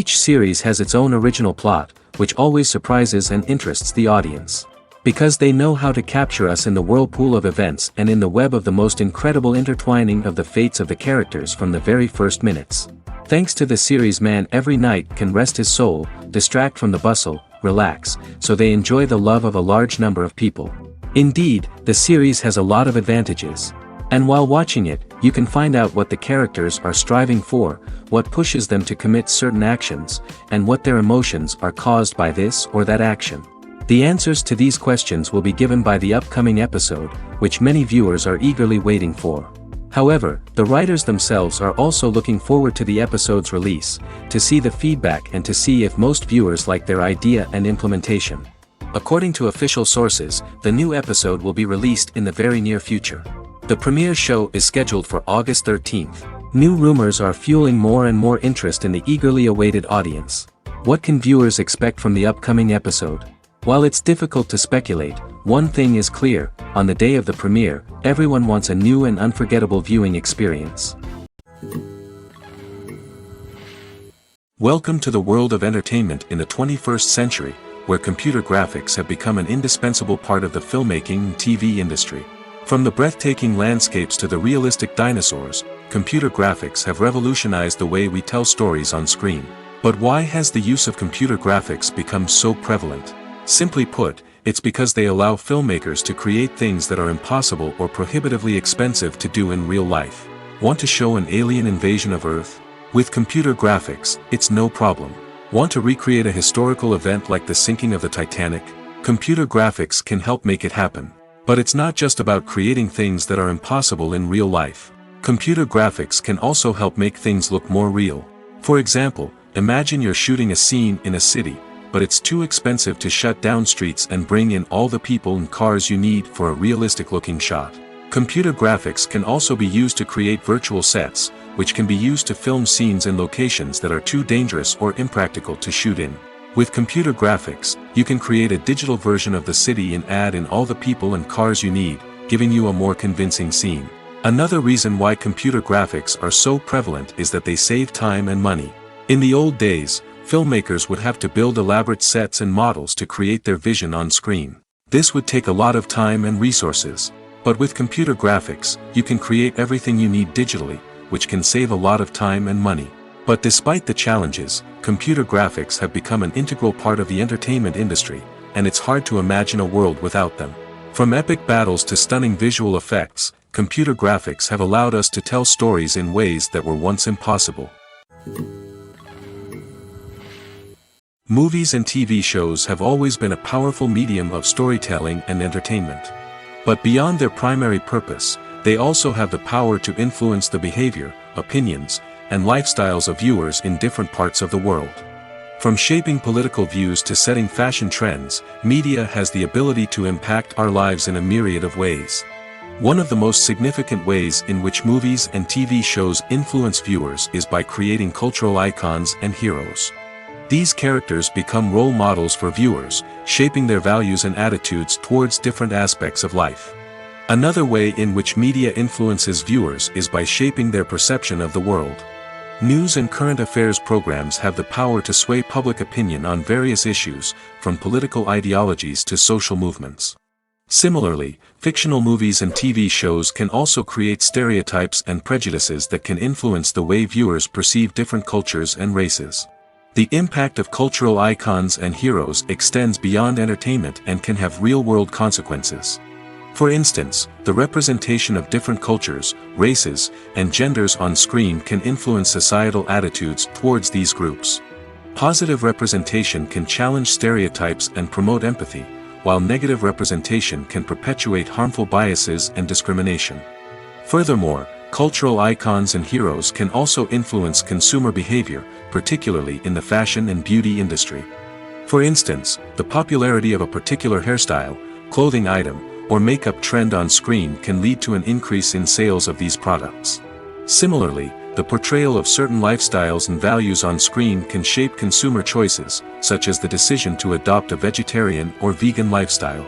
Each series has its own original plot, which always surprises and interests the audience. Because they know how to capture us in the whirlpool of events and in the web of the most incredible intertwining of the fates of the characters from the very first minutes. Thanks to the series, man every night can rest his soul, distract from the bustle, relax, so they enjoy the love of a large number of people. Indeed, the series has a lot of advantages. And while watching it, you can find out what the characters are striving for, what pushes them to commit certain actions, and what their emotions are caused by this or that action. The answers to these questions will be given by the upcoming episode, which many viewers are eagerly waiting for. However, the writers themselves are also looking forward to the episode's release, to see the feedback and to see if most viewers like their idea and implementation. According to official sources, the new episode will be released in the very near future. The premiere show is scheduled for August 13th. New rumors are fueling more and more interest in the eagerly awaited audience. What can viewers expect from the upcoming episode? While it's difficult to speculate, one thing is clear: on the day of the premiere, everyone wants a new and unforgettable viewing experience. Welcome to the world of entertainment in the 21st century, where computer graphics have become an indispensable part of the filmmaking and TV industry. From the breathtaking landscapes to the realistic dinosaurs, computer graphics have revolutionized the way we tell stories on screen. But why has the use of computer graphics become so prevalent? Simply put, it's because they allow filmmakers to create things that are impossible or prohibitively expensive to do in real life. Want to show an alien invasion of Earth? With computer graphics, it's no problem. Want to recreate a historical event like the sinking of the Titanic? Computer graphics can help make it happen. But it's not just about creating things that are impossible in real life. Computer graphics can also help make things look more real. For example, imagine you're shooting a scene in a city, but it's too expensive to shut down streets and bring in all the people and cars you need for a realistic-looking shot. Computer graphics can also be used to create virtual sets, which can be used to film scenes in locations that are too dangerous or impractical to shoot in. With computer graphics, you can create a digital version of the city and add in all the people and cars you need, giving you a more convincing scene. Another reason why computer graphics are so prevalent is that they save time and money. In the old days, filmmakers would have to build elaborate sets and models to create their vision on screen. This would take a lot of time and resources. But with computer graphics, you can create everything you need digitally, which can save a lot of time and money. But despite the challenges, computer graphics have become an integral part of the entertainment industry, and it's hard to imagine a world without them. From epic battles to stunning visual effects, computer graphics have allowed us to tell stories in ways that were once impossible. Movies and TV shows have always been a powerful medium of storytelling and entertainment. But beyond their primary purpose, they also have the power to influence the behavior, opinions, and lifestyles of viewers in different parts of the world. From shaping political views to setting fashion trends, media has the ability to impact our lives in a myriad of ways. One of the most significant ways in which movies and TV shows influence viewers is by creating cultural icons and heroes. These characters become role models for viewers, shaping their values and attitudes towards different aspects of life. Another way in which media influences viewers is by shaping their perception of the world. News and current affairs programs have the power to sway public opinion on various issues, from political ideologies to social movements. Similarly, fictional movies and TV shows can also create stereotypes and prejudices that can influence the way viewers perceive different cultures and races. The impact of cultural icons and heroes extends beyond entertainment and can have real-world consequences. For instance, the representation of different cultures, races, and genders on screen can influence societal attitudes towards these groups. Positive representation can challenge stereotypes and promote empathy, while negative representation can perpetuate harmful biases and discrimination. Furthermore, cultural icons and heroes can also influence consumer behavior, particularly in the fashion and beauty industry. For instance, the popularity of a particular hairstyle, clothing item, or makeup trend on screen can lead to an increase in sales of these products. Similarly, the portrayal of certain lifestyles and values on screen can shape consumer choices, such as the decision to adopt a vegetarian or vegan lifestyle.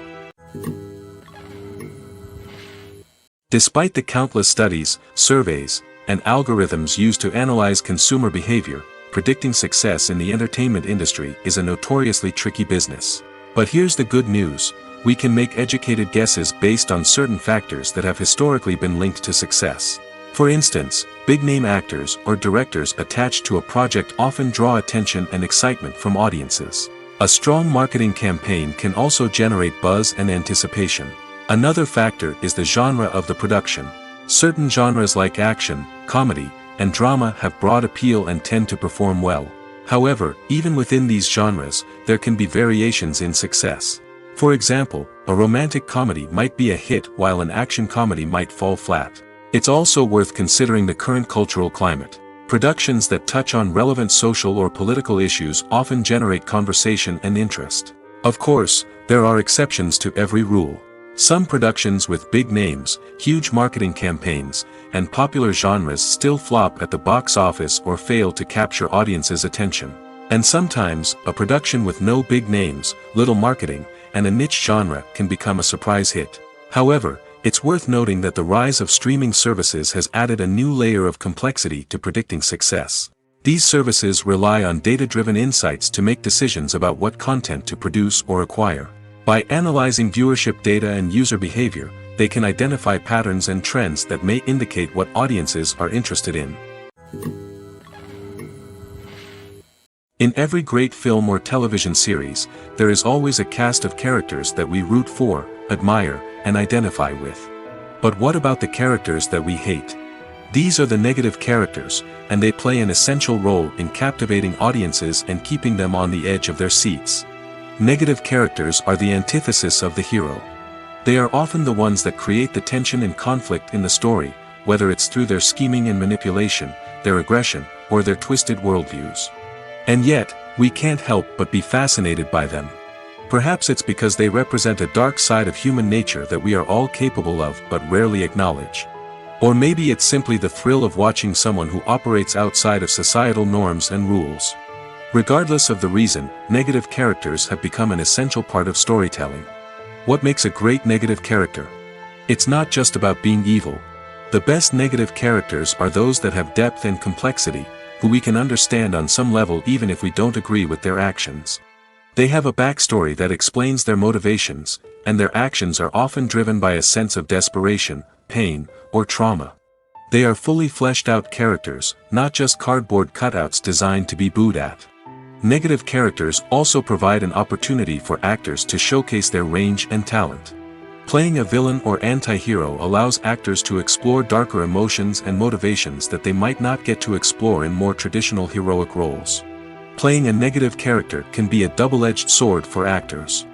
Despite the countless studies, surveys, and algorithms used to analyze consumer behavior, predicting success in the entertainment industry is a notoriously tricky business. But here's the good news: we can make educated guesses based on certain factors that have historically been linked to success. For instance, big-name actors or directors attached to a project often draw attention and excitement from audiences. A strong marketing campaign can also generate buzz and anticipation. Another factor is the genre of the production. Certain genres like action, comedy, and drama have broad appeal and tend to perform well. However, even within these genres, there can be variations in success. For example, a romantic comedy might be a hit while an action comedy might fall flat. It's also worth considering the current cultural climate. Productions that touch on relevant social or political issues often generate conversation and interest. Of course, there are exceptions to every rule. Some productions with big names, huge marketing campaigns, and popular genres still flop at the box office or fail to capture audiences' attention. And sometimes, a production with no big names, little marketing, and a niche genre can become a surprise hit. However, it's worth noting that the rise of streaming services has added a new layer of complexity to predicting success. These services rely on data-driven insights to make decisions about what content to produce or acquire. By analyzing viewership data and user behavior, they can identify patterns and trends that may indicate what audiences are interested in. In every great film or television series, there is always a cast of characters that we root for, admire, and identify with. But what about the characters that we hate? These are the negative characters, and they play an essential role in captivating audiences and keeping them on the edge of their seats. Negative characters are the antithesis of the hero. They are often the ones that create the tension and conflict in the story, whether it's through their scheming and manipulation, their aggression, or their twisted worldviews. And yet, we can't help but be fascinated by them. Perhaps it's because they represent a dark side of human nature that we are all capable of but rarely acknowledge. Or maybe it's simply the thrill of watching someone who operates outside of societal norms and rules. Regardless of the reason, negative characters have become an essential part of storytelling. What makes a great negative character? It's not just about being evil. The best negative characters are those that have depth and complexity, who we can understand on some level even if we don't agree with their actions. They have a backstory that explains their motivations, and their actions are often driven by a sense of desperation, pain, or trauma. They are fully fleshed out characters, not just cardboard cutouts designed to be booed at. Negative characters also provide an opportunity for actors to showcase their range and talent. Playing a villain or anti-hero allows actors to explore darker emotions and motivations that they might not get to explore in more traditional heroic roles. Playing a negative character can be a double-edged sword for actors.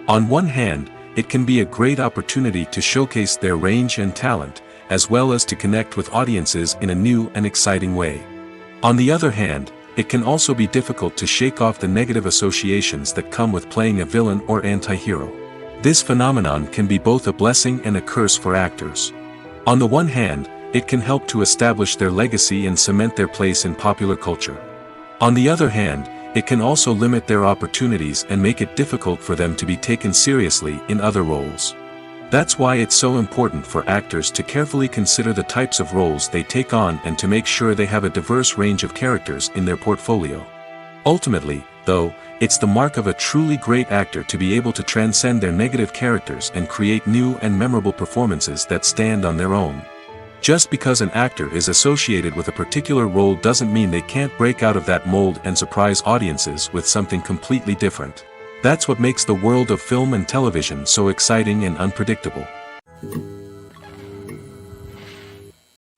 On one hand, it can be a great opportunity to showcase their range and talent, as well as to connect with audiences in a new and exciting way. On the other hand, it can also be difficult to shake off the negative associations that come with playing a villain or anti-hero. This phenomenon can be both a blessing and a curse for actors. On the one hand, it can help to establish their legacy and cement their place in popular culture. On the other hand, it can also limit their opportunities and make it difficult for them to be taken seriously in other roles. That's why it's so important for actors to carefully consider the types of roles they take on and to make sure they have a diverse range of characters in their portfolio. Ultimately, though, it's the mark of a truly great actor to be able to transcend their negative characters and create new and memorable performances that stand on their own. Just because an actor is associated with a particular role doesn't mean they can't break out of that mold and surprise audiences with something completely different. That's what makes the world of film and television so exciting and unpredictable.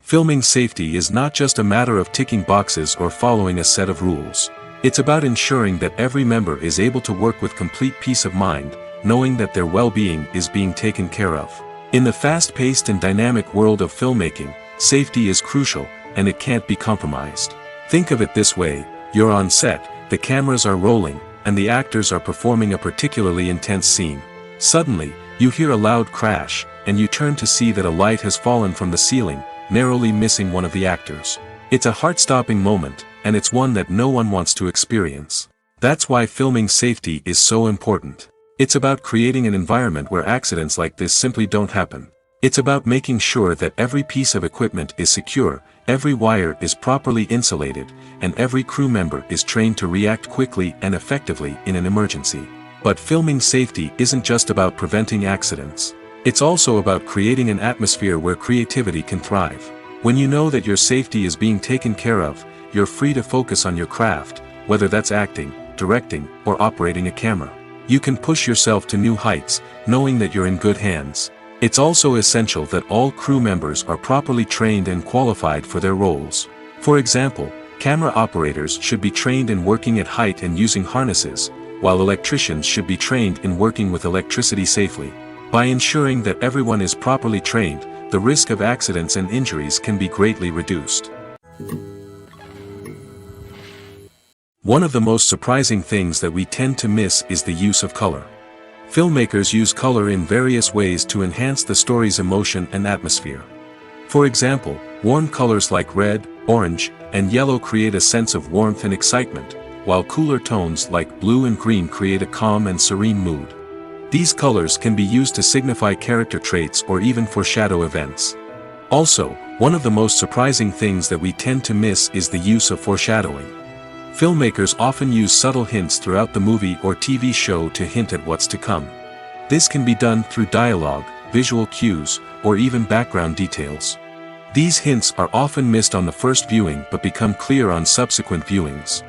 Filming safety is not just a matter of ticking boxes or following a set of rules. It's about ensuring that every member is able to work with complete peace of mind, knowing that their well-being is being taken care of. In the fast-paced and dynamic world of filmmaking, safety is crucial, and it can't be compromised. Think of it this way: you're on set, the cameras are rolling, and the actors are performing a particularly intense scene. Suddenly, you hear a loud crash, and you turn to see that a light has fallen from the ceiling, narrowly missing one of the actors. It's a heart-stopping moment, and it's one that no one wants to experience. That's why filming safety is so important. It's about creating an environment where accidents like this simply don't happen. It's about making sure that every piece of equipment is secure, every wire is properly insulated, and every crew member is trained to react quickly and effectively in an emergency. But filming safety isn't just about preventing accidents. It's also about creating an atmosphere where creativity can thrive. When you know that your safety is being taken care of, you're free to focus on your craft, whether that's acting, directing, or operating a camera. You can push yourself to new heights, knowing that you're in good hands. It's also essential that all crew members are properly trained and qualified for their roles. For example, camera operators should be trained in working at height and using harnesses, while electricians should be trained in working with electricity safely. By ensuring that everyone is properly trained, the risk of accidents and injuries can be greatly reduced. One of the most surprising things that we tend to miss is the use of color. Filmmakers use color in various ways to enhance the story's emotion and atmosphere. For example, warm colors like red, orange, and yellow create a sense of warmth and excitement, while cooler tones like blue and green create a calm and serene mood. These colors can be used to signify character traits or even foreshadow events. Also, one of the most surprising things that we tend to miss is the use of foreshadowing. Filmmakers often use subtle hints throughout the movie or TV show to hint at what's to come. This can be done through dialogue, visual cues, or even background details. These hints are often missed on the first viewing but become clear on subsequent viewings.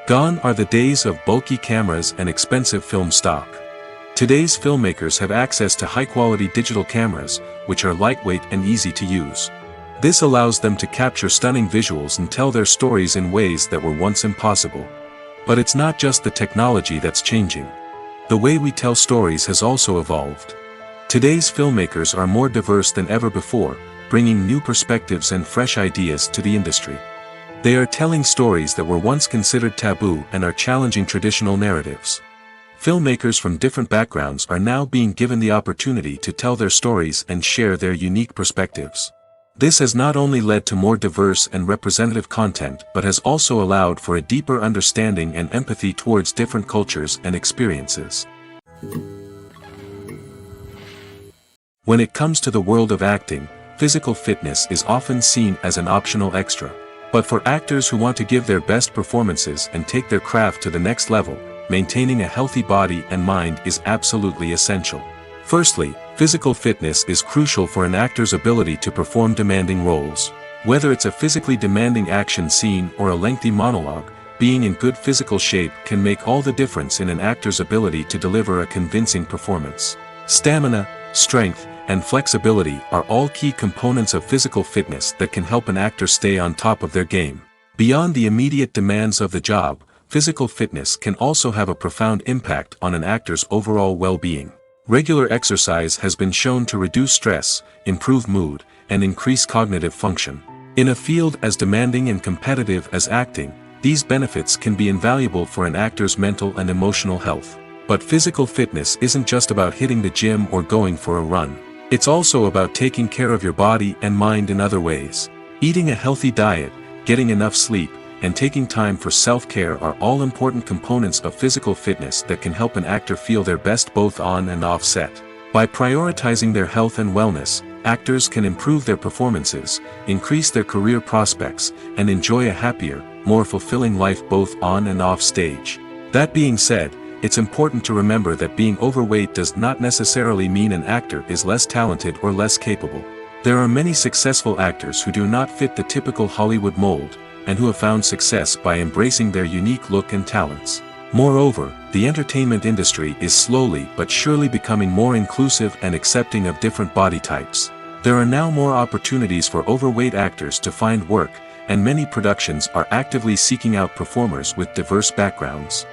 Gone are the days of bulky cameras and expensive film stock. Today's filmmakers have access to high-quality digital cameras, which are lightweight and easy to use. This allows them to capture stunning visuals and tell their stories in ways that were once impossible. But it's not just the technology that's changing. The way we tell stories has also evolved. Today's filmmakers are more diverse than ever before, bringing new perspectives and fresh ideas to the industry. They are telling stories that were once considered taboo and are challenging traditional narratives. Filmmakers from different backgrounds are now being given the opportunity to tell their stories and share their unique perspectives. This has not only led to more diverse and representative content but has also allowed for a deeper understanding and empathy towards different cultures and experiences. When it comes to the world of acting, physical fitness is often seen as an optional extra. But for actors who want to give their best performances and take their craft to the next level, maintaining a healthy body and mind is absolutely essential. Firstly, physical fitness is crucial for an actor's ability to perform demanding roles. Whether it's a physically demanding action scene or a lengthy monologue, being in good physical shape can make all the difference in an actor's ability to deliver a convincing performance. Stamina, strength, and flexibility are all key components of physical fitness that can help an actor stay on top of their game. Beyond the immediate demands of the job, physical fitness can also have a profound impact on an actor's overall well-being. Regular exercise has been shown to reduce stress, improve mood, and increase cognitive function. In a field as demanding and competitive as acting, these benefits can be invaluable for an actor's mental and emotional health. But physical fitness isn't just about hitting the gym or going for a run. It's also about taking care of your body and mind in other ways. Eating a healthy diet, getting enough sleep, and taking time for self-care are all important components of physical fitness that can help an actor feel their best both on and off set. By prioritizing their health and wellness, actors can improve their performances, increase their career prospects, and enjoy a happier, more fulfilling life both on and off stage. That being said, it's important to remember that being overweight does not necessarily mean an actor is less talented or less capable. There are many successful actors who do not fit the typical Hollywood mold, and who have found success by embracing their unique look and talents. Moreover, the entertainment industry is slowly but surely becoming more inclusive and accepting of different body types. There are now more opportunities for overweight actors to find work, and many productions are actively seeking out performers with diverse backgrounds.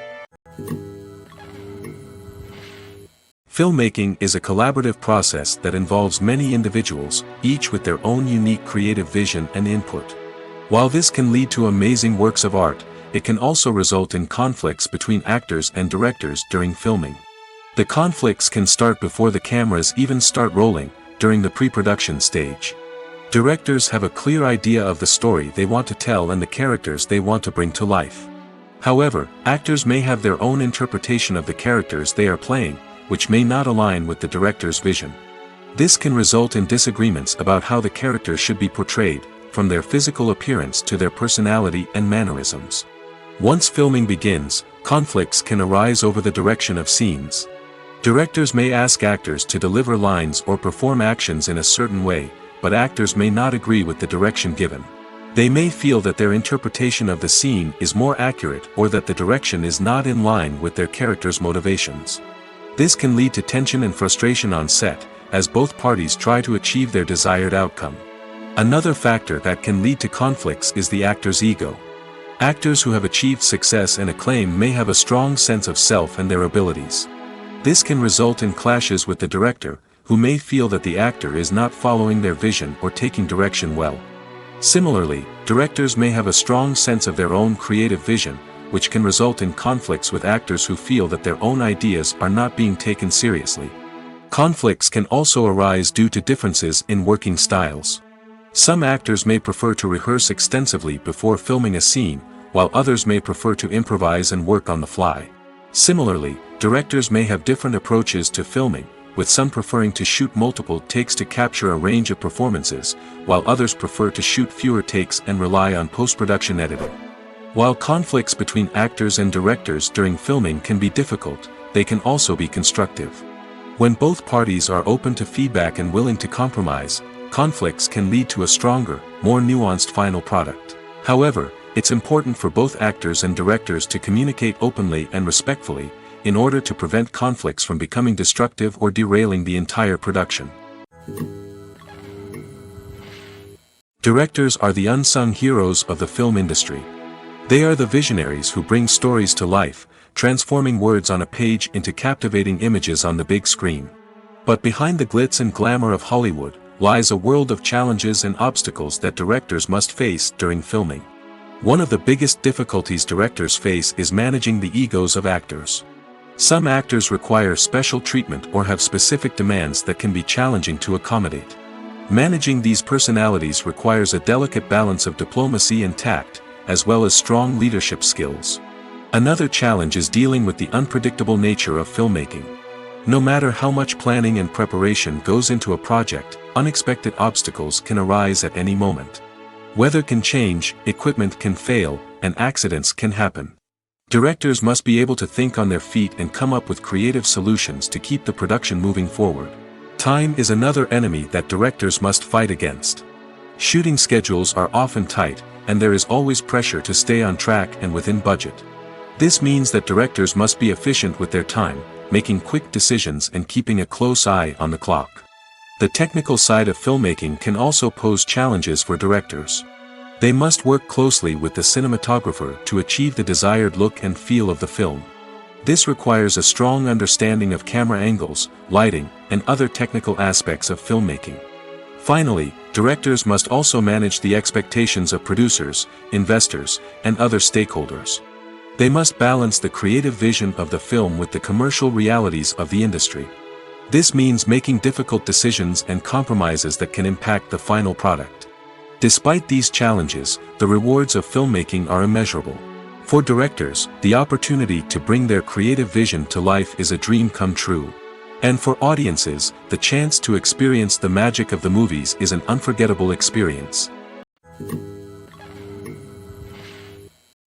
Filmmaking is a collaborative process that involves many individuals, each with their own unique creative vision and input. While this can lead to amazing works of art, it can also result in conflicts between actors and directors during filming. The conflicts can start before the cameras even start rolling, during the pre-production stage. Directors have a clear idea of the story they want to tell and the characters they want to bring to life. However, actors may have their own interpretation of the characters they are playing, which may not align with the director's vision. This can result in disagreements about how the character should be portrayed, from their physical appearance to their personality and mannerisms. Once filming begins, conflicts can arise over the direction of scenes. Directors may ask actors to deliver lines or perform actions in a certain way, but actors may not agree with the direction given. They may feel that their interpretation of the scene is more accurate or that the direction is not in line with their character's motivations. This can lead to tension and frustration on set, as both parties try to achieve their desired outcome. Another factor that can lead to conflicts is the actor's ego. Actors who have achieved success and acclaim may have a strong sense of self and their abilities. This can result in clashes with the director, who may feel that the actor is not following their vision or taking direction well. Similarly, directors may have a strong sense of their own creative vision, which can result in conflicts with actors who feel that their own ideas are not being taken seriously. Conflicts can also arise due to differences in working styles. Some actors may prefer to rehearse extensively before filming a scene, while others may prefer to improvise and work on the fly. Similarly, directors may have different approaches to filming, with some preferring to shoot multiple takes to capture a range of performances, while others prefer to shoot fewer takes and rely on post-production editing. While conflicts between actors and directors during filming can be difficult, they can also be constructive. When both parties are open to feedback and willing to compromise, conflicts can lead to a stronger, more nuanced final product. However, it's important for both actors and directors to communicate openly and respectfully, in order to prevent conflicts from becoming destructive or derailing the entire production. Directors are the unsung heroes of the film industry. They are the visionaries who bring stories to life, transforming words on a page into captivating images on the big screen. But behind the glitz and glamour of Hollywood, lies a world of challenges and obstacles that directors must face during filming. One of the biggest difficulties directors face is managing the egos of actors. Some actors require special treatment or have specific demands that can be challenging to accommodate. Managing these personalities requires a delicate balance of diplomacy and tact, as well as strong leadership skills. Another challenge is dealing with the unpredictable nature of filmmaking. No matter how much planning and preparation goes into a project, unexpected obstacles can arise at any moment. Weather can change, equipment can fail, and accidents can happen. Directors must be able to think on their feet and come up with creative solutions to keep the production moving forward. Time is another enemy that directors must fight against. Shooting schedules are often tight, and there is always pressure to stay on track and within budget. This means that directors must be efficient with their time, making quick decisions and keeping a close eye on the clock. The technical side of filmmaking can also pose challenges for directors. They must work closely with the cinematographer to achieve the desired look and feel of the film. This requires a strong understanding of camera angles, lighting, and other technical aspects of filmmaking. Finally, directors must also manage the expectations of producers, investors, and other stakeholders. They must balance the creative vision of the film with the commercial realities of the industry. This means making difficult decisions and compromises that can impact the final product. Despite these challenges, the rewards of filmmaking are immeasurable. For directors, the opportunity to bring their creative vision to life is a dream come true. And for audiences, the chance to experience the magic of the movies is an unforgettable experience.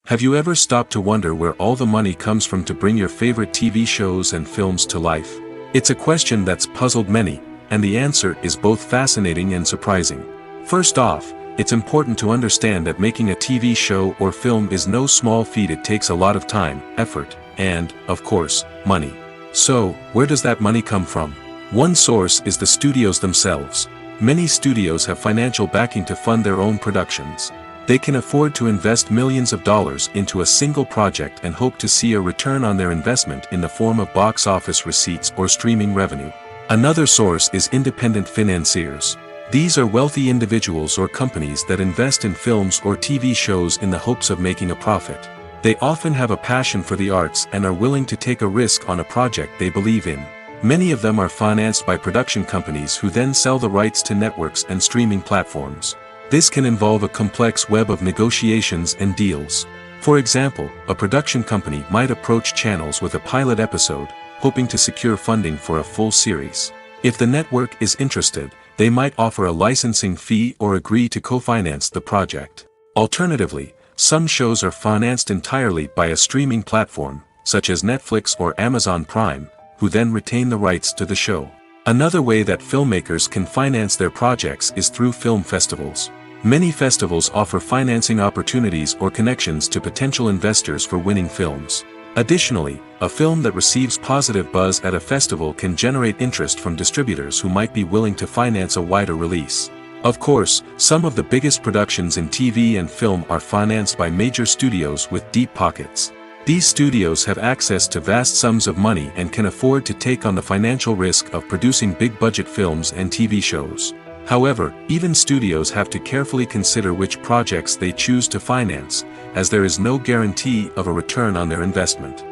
Have you ever stopped to wonder where all the money comes from to bring your favorite TV shows and films to life? It's a question that's puzzled many, and the answer is both fascinating and surprising. First off, it's important to understand that making a TV show or film is no small feat. It takes a lot of time, effort, and, of course, money. So, where does that money come from? One source is the studios themselves. Many studios have financial backing to fund their own productions. They can afford to invest millions of dollars into a single project and hope to see a return on their investment in the form of box office receipts or streaming revenue. Another source is independent financiers. These are wealthy individuals or companies that invest in films or TV shows in the hopes of making a profit. They often have a passion for the arts and are willing to take a risk on a project they believe in. Many of them are financed by production companies who then sell the rights to networks and streaming platforms. This can involve a complex web of negotiations and deals. For example, a production company might approach channels with a pilot episode, hoping to secure funding for a full series. If the network is interested, they might offer a licensing fee or agree to co-finance the project. Alternatively, some shows are financed entirely by a streaming platform, such as Netflix or Amazon Prime, who then retain the rights to the show. Another way that filmmakers can finance their projects is through film festivals. Many festivals offer financing opportunities or connections to potential investors for winning films. Additionally, a film that receives positive buzz at a festival can generate interest from distributors who might be willing to finance a wider release. Of course, some of the biggest productions in TV and film are financed by major studios with deep pockets. These studios have access to vast sums of money and can afford to take on the financial risk of producing big-budget films and TV shows. However, even studios have to carefully consider which projects they choose to finance, as there is no guarantee of a return on their investment.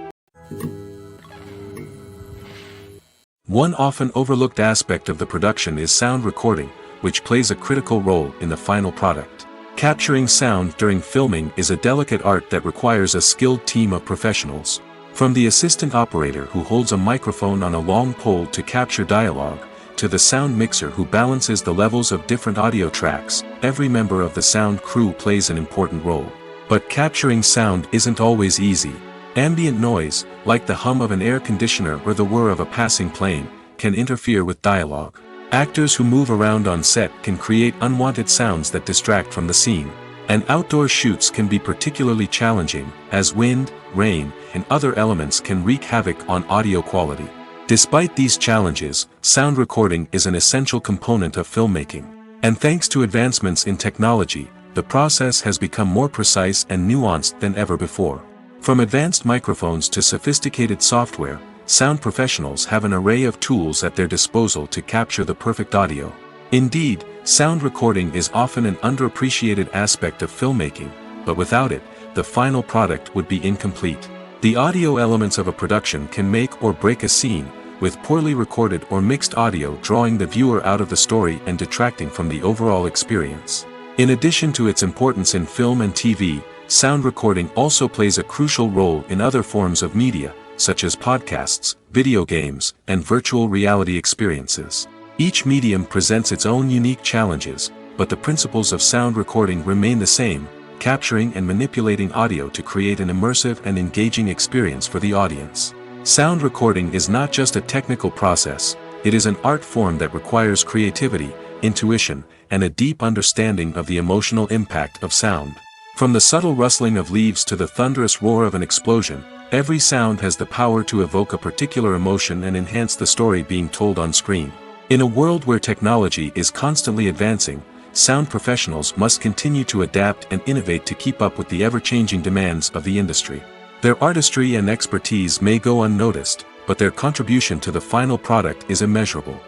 One often overlooked aspect of the production is sound recording, which plays a critical role in the final product. Capturing sound during filming is a delicate art that requires a skilled team of professionals. From the assistant operator who holds a microphone on a long pole to capture dialogue, to the sound mixer who balances the levels of different audio tracks, every member of the sound crew plays an important role. But capturing sound isn't always easy. Ambient noise, like the hum of an air conditioner or the whir of a passing plane, can interfere with dialogue. Actors who move around on set can create unwanted sounds that distract from the scene. And outdoor shoots can be particularly challenging, as wind, rain, and other elements can wreak havoc on audio quality. Despite these challenges, sound recording is an essential component of filmmaking. And thanks to advancements in technology, the process has become more precise and nuanced than ever before. From advanced microphones to sophisticated software, sound professionals have an array of tools at their disposal to capture the perfect audio. Indeed, sound recording is often an underappreciated aspect of filmmaking, but without it, the final product would be incomplete. The audio elements of a production can make or break a scene, with poorly recorded or mixed audio drawing the viewer out of the story and detracting from the overall experience. In addition to its importance in film and TV, sound recording also plays a crucial role in other forms of media, such as podcasts, video games, and virtual reality experiences. Each medium presents its own unique challenges, but the principles of sound recording remain the same: capturing and manipulating audio to create an immersive and engaging experience for the audience. Sound recording is not just a technical process, it is an art form that requires creativity, intuition, and a deep understanding of the emotional impact of sound. From the subtle rustling of leaves to the thunderous roar of an explosion, every sound has the power to evoke a particular emotion and enhance the story being told on screen. In a world where technology is constantly advancing, sound professionals must continue to adapt and innovate to keep up with the ever-changing demands of the industry. Their artistry and expertise may go unnoticed, but their contribution to the final product is immeasurable.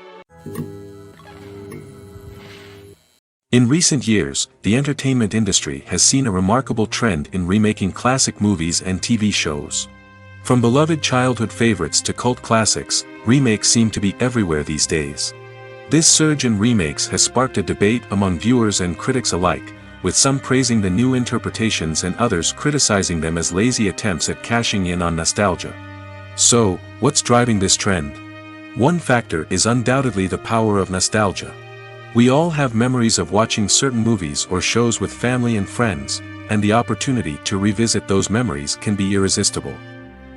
In recent years, the entertainment industry has seen a remarkable trend in remaking classic movies and TV shows. From beloved childhood favorites to cult classics, remakes seem to be everywhere these days. This surge in remakes has sparked a debate among viewers and critics alike, with some praising the new interpretations and others criticizing them as lazy attempts at cashing in on nostalgia. So, what's driving this trend? One factor is undoubtedly the power of nostalgia. We all have memories of watching certain movies or shows with family and friends, and the opportunity to revisit those memories can be irresistible.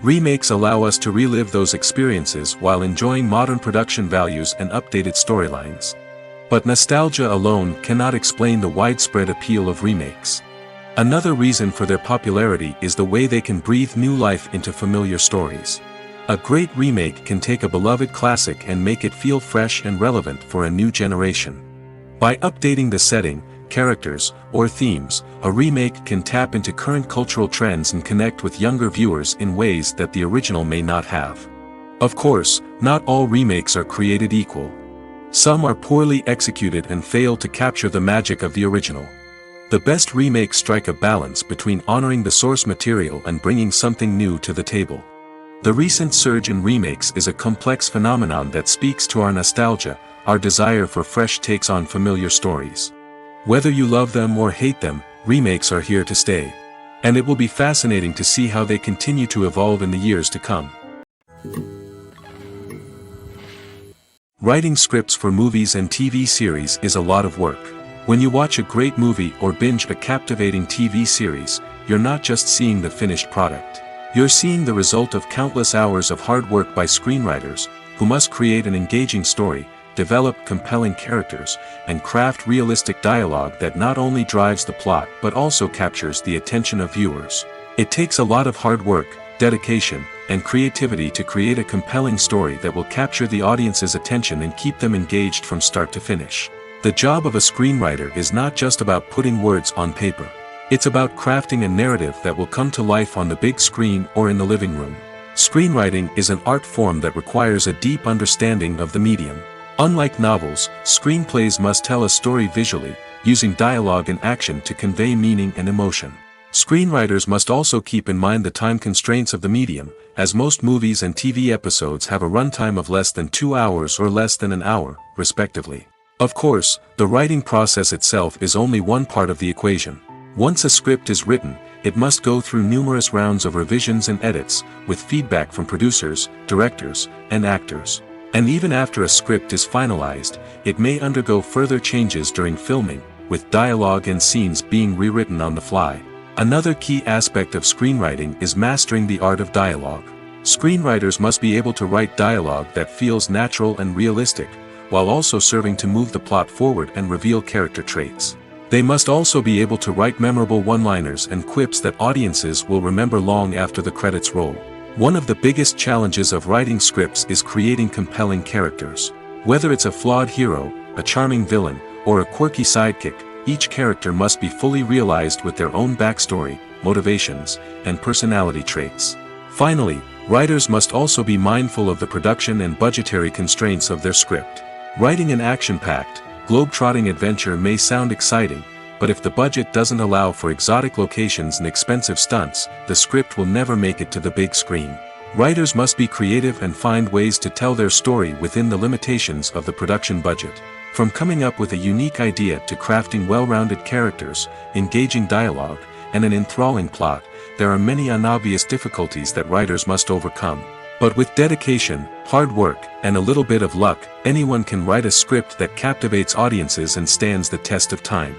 Remakes allow us to relive those experiences while enjoying modern production values and updated storylines. But nostalgia alone cannot explain the widespread appeal of remakes. Another reason for their popularity is the way they can breathe new life into familiar stories. A great remake can take a beloved classic and make it feel fresh and relevant for a new generation. By updating the setting, characters, or themes, a remake can tap into current cultural trends and connect with younger viewers in ways that the original may not have. Of course, not all remakes are created equal. Some are poorly executed and fail to capture the magic of the original. The best remakes strike a balance between honoring the source material and bringing something new to the table. The recent surge in remakes is a complex phenomenon that speaks to our nostalgia, our desire for fresh takes on familiar stories. Whether you love them or hate them, remakes are here to stay. And it will be fascinating to see how they continue to evolve in the years to come. Writing scripts for movies and TV series is a lot of work. When you watch a great movie or binge a captivating TV series, you're not just seeing the finished product. You're seeing the result of countless hours of hard work by screenwriters, who must create an engaging story, develop compelling characters, and craft realistic dialogue that not only drives the plot but also captures the attention of viewers. It takes a lot of hard work, dedication, and creativity to create a compelling story that will capture the audience's attention and keep them engaged from start to finish. The job of a screenwriter is not just about putting words on paper. It's about crafting a narrative that will come to life on the big screen or in the living room. Screenwriting is an art form that requires a deep understanding of the medium. Unlike novels, screenplays must tell a story visually, using dialogue and action to convey meaning and emotion. Screenwriters must also keep in mind the time constraints of the medium, as most movies and TV episodes have a runtime of less than 2 hours or less than an hour, respectively. Of course, the writing process itself is only one part of the equation. Once a script is written, it must go through numerous rounds of revisions and edits, with feedback from producers, directors, and actors. And even after a script is finalized, it may undergo further changes during filming, with dialogue and scenes being rewritten on the fly. Another key aspect of screenwriting is mastering the art of dialogue. Screenwriters must be able to write dialogue that feels natural and realistic, while also serving to move the plot forward and reveal character traits. They must also be able to write memorable one-liners and quips that audiences will remember long after the credits roll. One of the biggest challenges of writing scripts is creating compelling characters. Whether it's a flawed hero, a charming villain, or a quirky sidekick, each character must be fully realized with their own backstory, motivations, and personality traits. Finally, writers must also be mindful of the production and budgetary constraints of their script. Writing an action-packed, globe-trotting adventure may sound exciting, but if the budget doesn't allow for exotic locations and expensive stunts, the script will never make it to the big screen. Writers must be creative and find ways to tell their story within the limitations of the production budget. From coming up with a unique idea to crafting well-rounded characters, engaging dialogue, and an enthralling plot, there are many unobvious difficulties that writers must overcome. But with dedication, hard work, and a little bit of luck, anyone can write a script that captivates audiences and stands the test of time.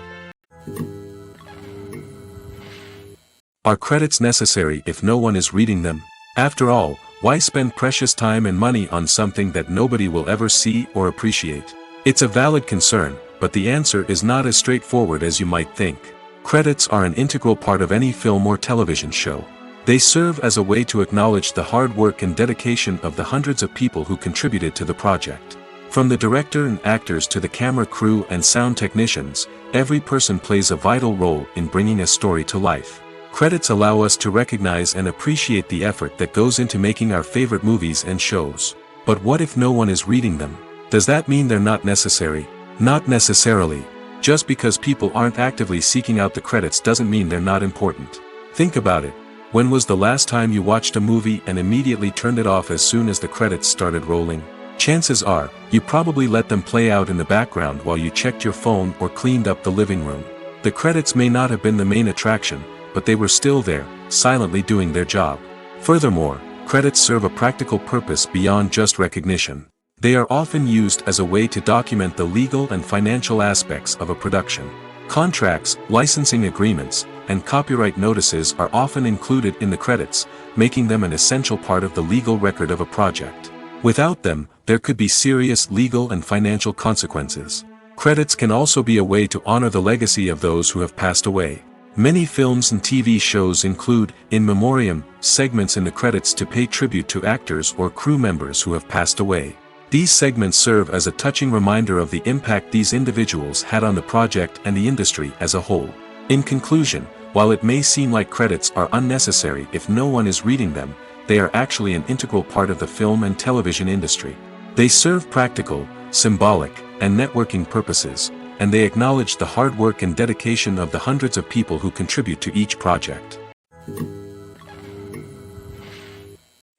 Are credits necessary if no one is reading them? After all, why spend precious time and money on something that nobody will ever see or appreciate? It's a valid concern, but the answer is not as straightforward as you might think. Credits are an integral part of any film or television show. They serve as a way to acknowledge the hard work and dedication of the hundreds of people who contributed to the project. From the director and actors to the camera crew and sound technicians, every person plays a vital role in bringing a story to life. Credits allow us to recognize and appreciate the effort that goes into making our favorite movies and shows. But what if no one is reading them? Does that mean they're not necessary? Not necessarily. Just because people aren't actively seeking out the credits doesn't mean they're not important. Think about it. When was the last time you watched a movie and immediately turned it off as soon as the credits started rolling? Chances are, you probably let them play out in the background while you checked your phone or cleaned up the living room. The credits may not have been the main attraction, but they were still there, silently doing their job. Furthermore, credits serve a practical purpose beyond just recognition. They are often used as a way to document the legal and financial aspects of a production. Contracts, licensing agreements, and copyright notices are often included in the credits, making them an essential part of the legal record of a project. Without them, there could be serious legal and financial consequences. Credits can also be a way to honor the legacy of those who have passed away. Many films and TV shows include, in memoriam, segments in the credits to pay tribute to actors or crew members who have passed away. These segments serve as a touching reminder of the impact these individuals had on the project and the industry as a whole. In conclusion, while it may seem like credits are unnecessary if no one is reading them, they are actually an integral part of the film and television industry. They serve practical, symbolic, and networking purposes, and they acknowledge the hard work and dedication of the hundreds of people who contribute to each project.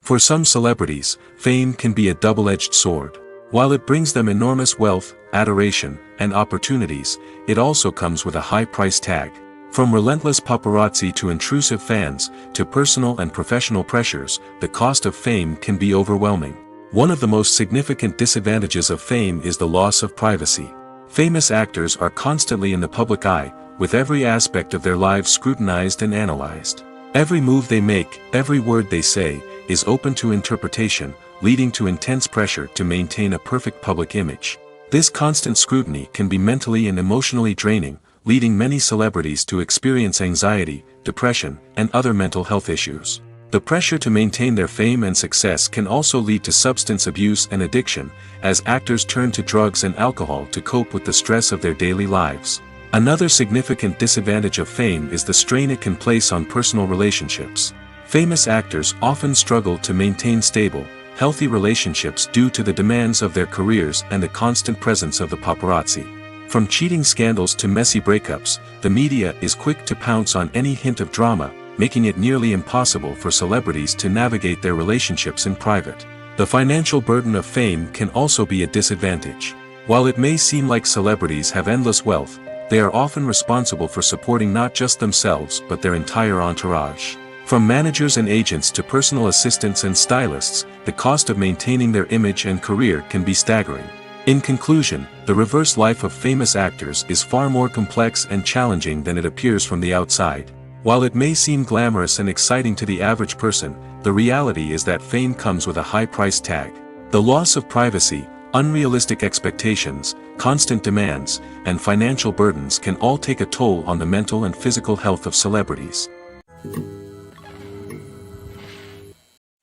For some celebrities, fame can be a double-edged sword. While it brings them enormous wealth, adoration, and opportunities, it also comes with a high price tag. From relentless paparazzi to intrusive fans, to personal and professional pressures, the cost of fame can be overwhelming. One of the most significant disadvantages of fame is the loss of privacy. Famous actors are constantly in the public eye, with every aspect of their lives scrutinized and analyzed. Every move they make, every word they say, is open to interpretation, leading to intense pressure to maintain a perfect public image. This constant scrutiny can be mentally and emotionally draining, leading many celebrities to experience anxiety, depression, and other mental health issues. The pressure to maintain their fame and success can also lead to substance abuse and addiction, as actors turn to drugs and alcohol to cope with the stress of their daily lives. Another significant disadvantage of fame is the strain it can place on personal relationships. Famous actors often struggle to maintain stable, healthy relationships due to the demands of their careers and the constant presence of the paparazzi. From cheating scandals to messy breakups, the media is quick to pounce on any hint of drama, making it nearly impossible for celebrities to navigate their relationships in private. The financial burden of fame can also be a disadvantage. While it may seem like celebrities have endless wealth, they are often responsible for supporting not just themselves but their entire entourage. From managers and agents to personal assistants and stylists, the cost of maintaining their image and career can be staggering. In conclusion, the reverse life of famous actors is far more complex and challenging than it appears from the outside. While it may seem glamorous and exciting to the average person, the reality is that fame comes with a high price tag. The loss of privacy, unrealistic expectations, constant demands, and financial burdens can all take a toll on the mental and physical health of celebrities.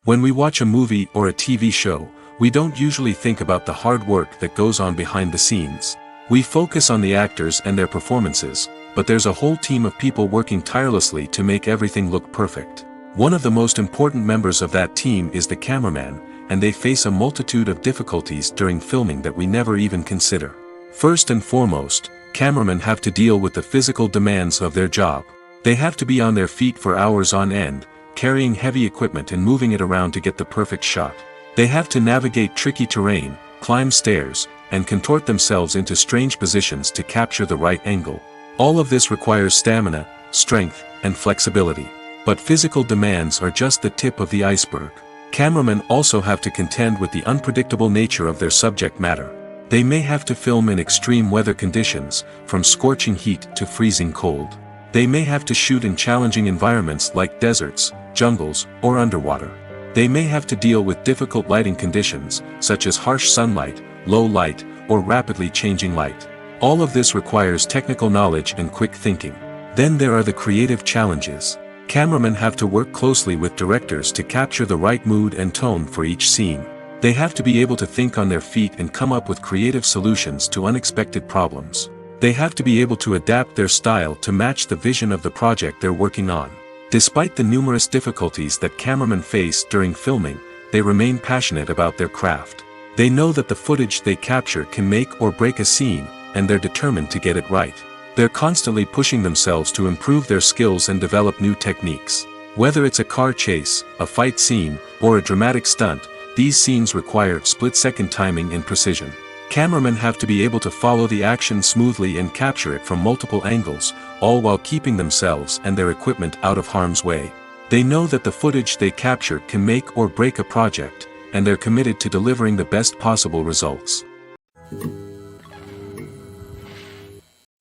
When we watch a movie or a TV show, we don't usually think about the hard work that goes on behind the scenes. We focus on the actors and their performances, but there's a whole team of people working tirelessly to make everything look perfect. One of the most important members of that team is the cameraman, and they face a multitude of difficulties during filming that we never even consider. First and foremost, cameramen have to deal with the physical demands of their job. They have to be on their feet for hours on end, carrying heavy equipment and moving it around to get the perfect shot. They have to navigate tricky terrain, climb stairs, and contort themselves into strange positions to capture the right angle. All of this requires stamina, strength, and flexibility. But physical demands are just the tip of the iceberg. Cameramen also have to contend with the unpredictable nature of their subject matter. They may have to film in extreme weather conditions, from scorching heat to freezing cold. They may have to shoot in challenging environments like deserts, jungles, or underwater. They may have to deal with difficult lighting conditions, such as harsh sunlight, low light, or rapidly changing light. All of this requires technical knowledge and quick thinking. Then there are the creative challenges. Cameramen have to work closely with directors to capture the right mood and tone for each scene. They have to be able to think on their feet and come up with creative solutions to unexpected problems. They have to be able to adapt their style to match the vision of the project they're working on. Despite the numerous difficulties that cameramen face during filming, they remain passionate about their craft. They know that the footage they capture can make or break a scene, and they're determined to get it right. They're constantly pushing themselves to improve their skills and develop new techniques. Whether it's a car chase, a fight scene, or a dramatic stunt, these scenes require split-second timing and precision. Cameramen have to be able to follow the action smoothly and capture it from multiple angles, all while keeping themselves and their equipment out of harm's way. They know that the footage they capture can make or break a project, and they're committed to delivering the best possible results.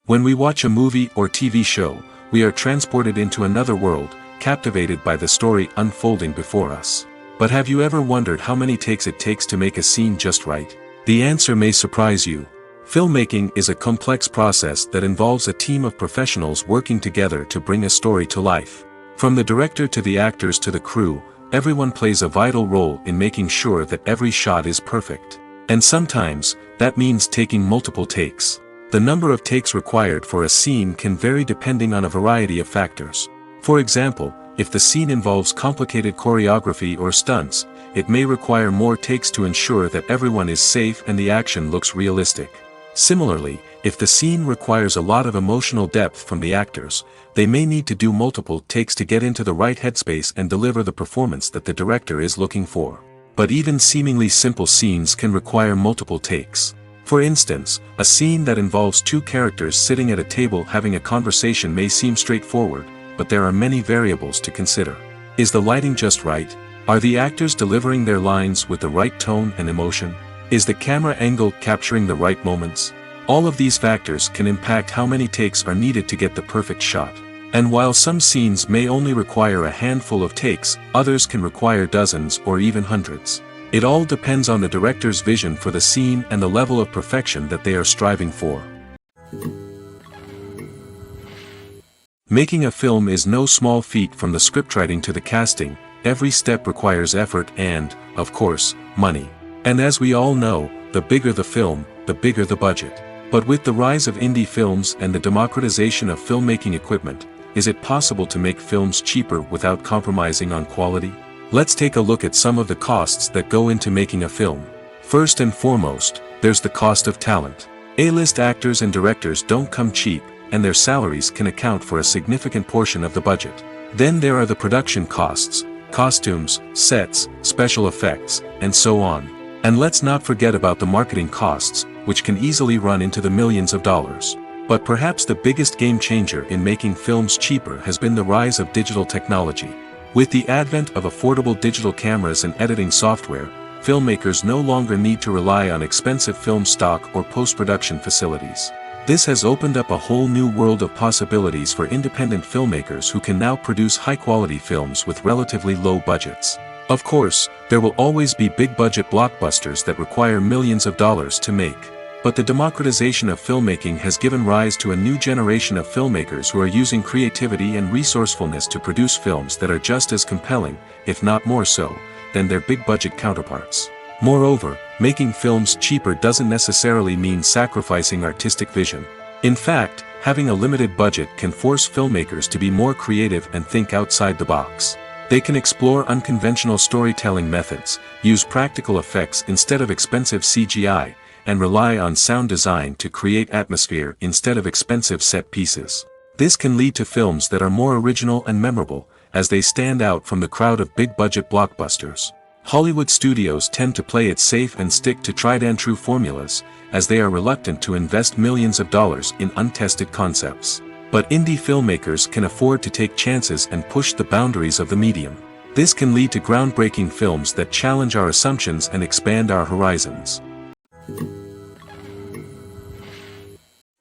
When we watch a movie or TV show, we are transported into another world, captivated by the story unfolding before us. But have you ever wondered how many takes it takes to make a scene just right? The answer may surprise you. Filmmaking is a complex process that involves a team of professionals working together to bring a story to life. From the director to the actors to the crew, everyone plays a vital role in making sure that every shot is perfect. And sometimes, that means taking multiple takes. The number of takes required for a scene can vary depending on a variety of factors. For example, if the scene involves complicated choreography or stunts, it may require more takes to ensure that everyone is safe and the action looks realistic. Similarly, if the scene requires a lot of emotional depth from the actors, they may need to do multiple takes to get into the right headspace and deliver the performance that the director is looking for. But even seemingly simple scenes can require multiple takes. For instance, a scene that involves two characters sitting at a table having a conversation may seem straightforward, but there are many variables to consider. Is the lighting just right? Are the actors delivering their lines with the right tone and emotion? Is the camera angle capturing the right moments? All of these factors can impact how many takes are needed to get the perfect shot. And while some scenes may only require a handful of takes, others can require dozens or even hundreds. It all depends on the director's vision for the scene and the level of perfection that they are striving for. Making a film is no small feat. From the scriptwriting to the casting, every step requires effort and, of course, money. And as we all know, the bigger the film, the bigger the budget. But with the rise of indie films and the democratization of filmmaking equipment, is it possible to make films cheaper without compromising on quality? Let's take a look at some of the costs that go into making a film. First and foremost, there's the cost of talent. A-list actors and directors don't come cheap, and their salaries can account for a significant portion of the budget. Then there are the production costs, costumes, sets, special effects, and so on. And let's not forget about the marketing costs, which can easily run into the millions of dollars. But perhaps the biggest game changer in making films cheaper has been the rise of digital technology. With the advent of affordable digital cameras and editing software, filmmakers no longer need to rely on expensive film stock or post-production facilities. This has opened up a whole new world of possibilities for independent filmmakers who can now produce high-quality films with relatively low budgets. Of course, there will always be big-budget blockbusters that require millions of dollars to make. But the democratization of filmmaking has given rise to a new generation of filmmakers who are using creativity and resourcefulness to produce films that are just as compelling, if not more so, than their big-budget counterparts. Moreover, making films cheaper doesn't necessarily mean sacrificing artistic vision. In fact, having a limited budget can force filmmakers to be more creative and think outside the box. They can explore unconventional storytelling methods, use practical effects instead of expensive CGI, and rely on sound design to create atmosphere instead of expensive set pieces. This can lead to films that are more original and memorable, as they stand out from the crowd of big-budget blockbusters. Hollywood studios tend to play it safe and stick to tried-and-true formulas, as they are reluctant to invest millions of dollars in untested concepts. But indie filmmakers can afford to take chances and push the boundaries of the medium. This can lead to groundbreaking films that challenge our assumptions and expand our horizons.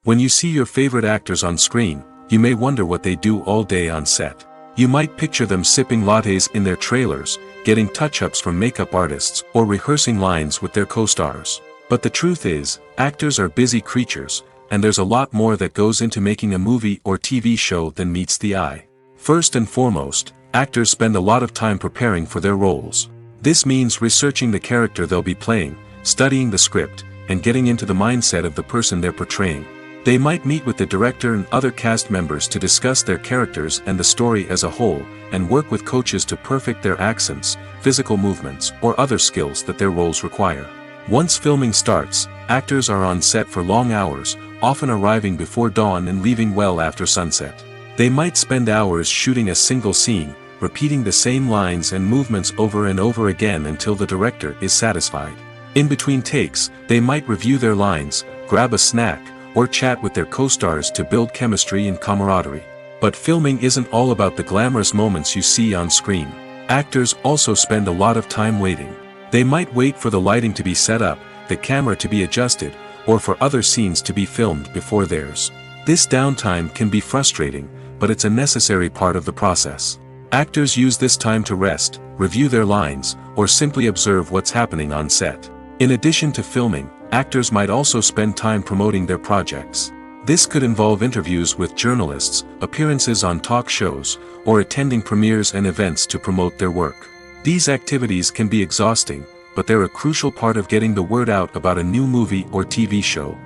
When you see your favorite actors on screen, you may wonder what they do all day on set. You might picture them sipping lattes in their trailers, getting touch-ups from makeup artists, or rehearsing lines with their co-stars. But the truth is, actors are busy creatures, and there's a lot more that goes into making a movie or TV show than meets the eye. First and foremost, actors spend a lot of time preparing for their roles. This means researching the character they'll be playing, studying the script, and getting into the mindset of the person they're portraying. They might meet with the director and other cast members to discuss their characters and the story as a whole, and work with coaches to perfect their accents, physical movements, or other skills that their roles require. Once filming starts, actors are on set for long hours, often arriving before dawn and leaving well after sunset. They might spend hours shooting a single scene, repeating the same lines and movements over and over again until the director is satisfied. In between takes, they might review their lines, grab a snack, or chat with their co-stars to build chemistry and camaraderie. But filming isn't all about the glamorous moments you see on screen. Actors also spend a lot of time waiting. They might wait for the lighting to be set up, the camera to be adjusted, or for other scenes to be filmed before theirs. This downtime can be frustrating, but it's a necessary part of the process. Actors use this time to rest, review their lines, or simply observe what's happening on set. In addition to filming, actors might also spend time promoting their projects. This could involve interviews with journalists, appearances on talk shows, or attending premieres and events to promote their work. These activities can be exhausting, but they're a crucial part of getting the word out about a new movie or TV show.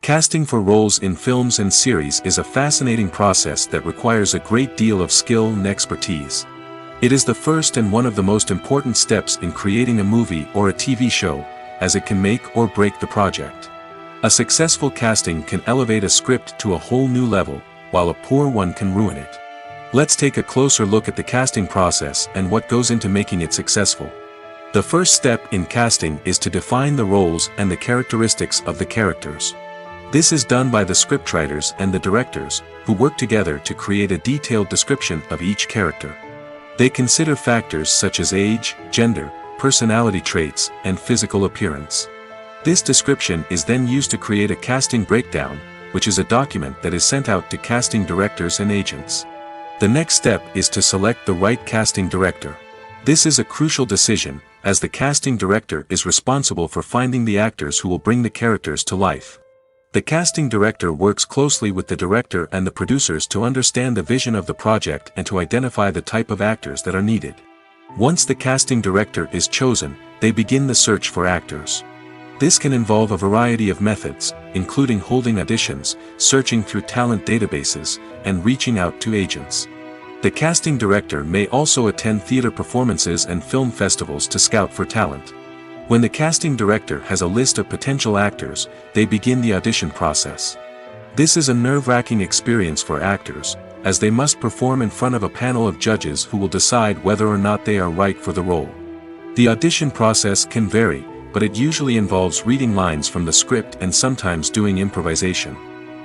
Casting for roles in films and series is a fascinating process that requires a great deal of skill and expertise. It is the first and one of the most important steps in creating a movie or a TV show, as it can make or break the project. A successful casting can elevate a script to a whole new level, while a poor one can ruin it. Let's take a closer look at the casting process and what goes into making it successful. The first step in casting is to define the roles and the characteristics of the characters. This is done by the scriptwriters and the directors, who work together to create a detailed description of each character. They consider factors such as age, gender, personality traits, and physical appearance. This description is then used to create a casting breakdown, which is a document that is sent out to casting directors and agents. The next step is to select the right casting director. This is a crucial decision, as the casting director is responsible for finding the actors who will bring the characters to life. The casting director works closely with the director and the producers to understand the vision of the project and to identify the type of actors that are needed. Once the casting director is chosen, they begin the search for actors. This can involve a variety of methods, including holding auditions, searching through talent databases, and reaching out to agents. The casting director may also attend theater performances and film festivals to scout for talent. When the casting director has a list of potential actors, they begin the audition process. This is a nerve-wracking experience for actors, as they must perform in front of a panel of judges who will decide whether or not they are right for the role. The audition process can vary, but it usually involves reading lines from the script and sometimes doing improvisation.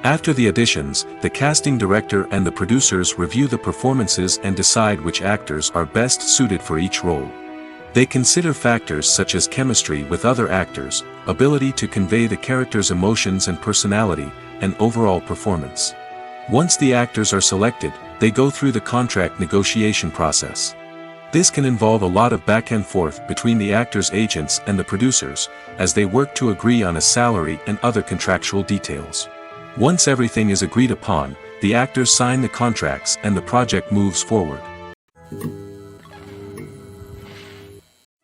After the auditions, the casting director and the producers review the performances and decide which actors are best suited for each role. They consider factors such as chemistry with other actors, ability to convey the character's emotions and personality, and overall performance. Once the actors are selected, they go through the contract negotiation process. This can involve a lot of back and forth between the actors' agents and the producers, as they work to agree on a salary and other contractual details. Once everything is agreed upon, the actors sign the contracts and the project moves forward.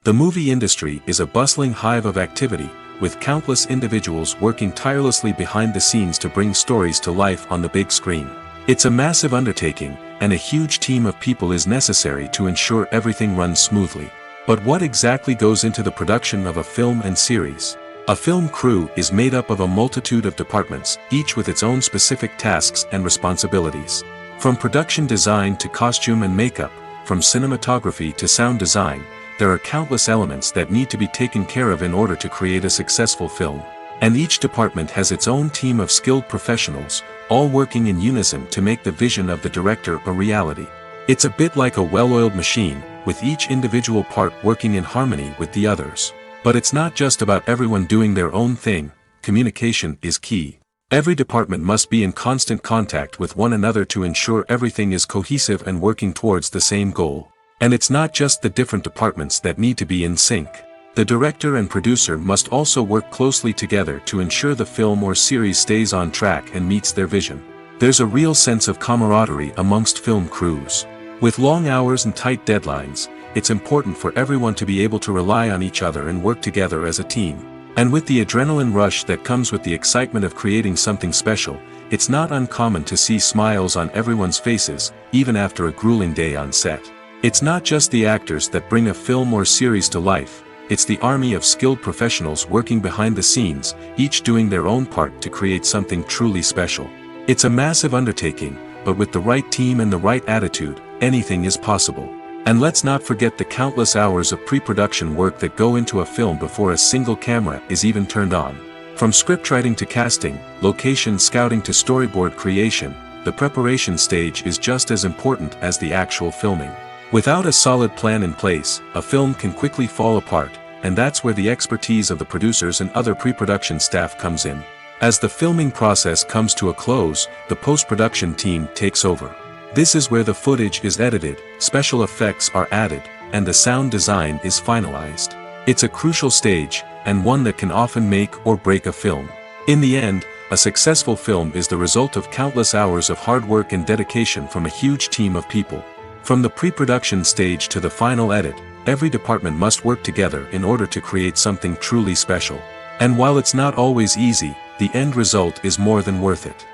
The movie industry is a bustling hive of activity, with countless individuals working tirelessly behind the scenes to bring stories to life on the big screen. It's a massive undertaking, and a huge team of people is necessary to ensure everything runs smoothly. But what exactly goes into the production of a film and series? A film crew is made up of a multitude of departments, each with its own specific tasks and responsibilities. From production design to costume and makeup, from cinematography to sound design, there are countless elements that need to be taken care of in order to create a successful film. And each department has its own team of skilled professionals, all working in unison to make the vision of the director a reality. It's a bit like a well-oiled machine, with each individual part working in harmony with the others. But it's not just about everyone doing their own thing. Communication is key. Every department must be in constant contact with one another to ensure everything is cohesive and working towards the same goal. And it's not just the different departments that need to be in sync. The director and producer must also work closely together to ensure the film or series stays on track and meets their vision. There's a real sense of camaraderie amongst film crews. With long hours and tight deadlines, it's important for everyone to be able to rely on each other and work together as a team. And with the adrenaline rush that comes with the excitement of creating something special, it's not uncommon to see smiles on everyone's faces, even after a grueling day on set. It's not just the actors that bring a film or series to life, it's the army of skilled professionals working behind the scenes, each doing their own part to create something truly special. It's a massive undertaking, but with the right team and the right attitude, anything is possible. And let's not forget the countless hours of pre-production work that go into a film before a single camera is even turned on. From scriptwriting to casting, location scouting to storyboard creation, the preparation stage is just as important as the actual filming. Without a solid plan in place, a film can quickly fall apart, and that's where the expertise of the producers and other pre-production staff comes in. As the filming process comes to a close, the post-production team takes over. This is where the footage is edited, special effects are added, and the sound design is finalized. It's a crucial stage, and one that can often make or break a film. In the end, a successful film is the result of countless hours of hard work and dedication from a huge team of people. From the pre-production stage to the final edit, every department must work together in order to create something truly special. And while it's not always easy, the end result is more than worth it.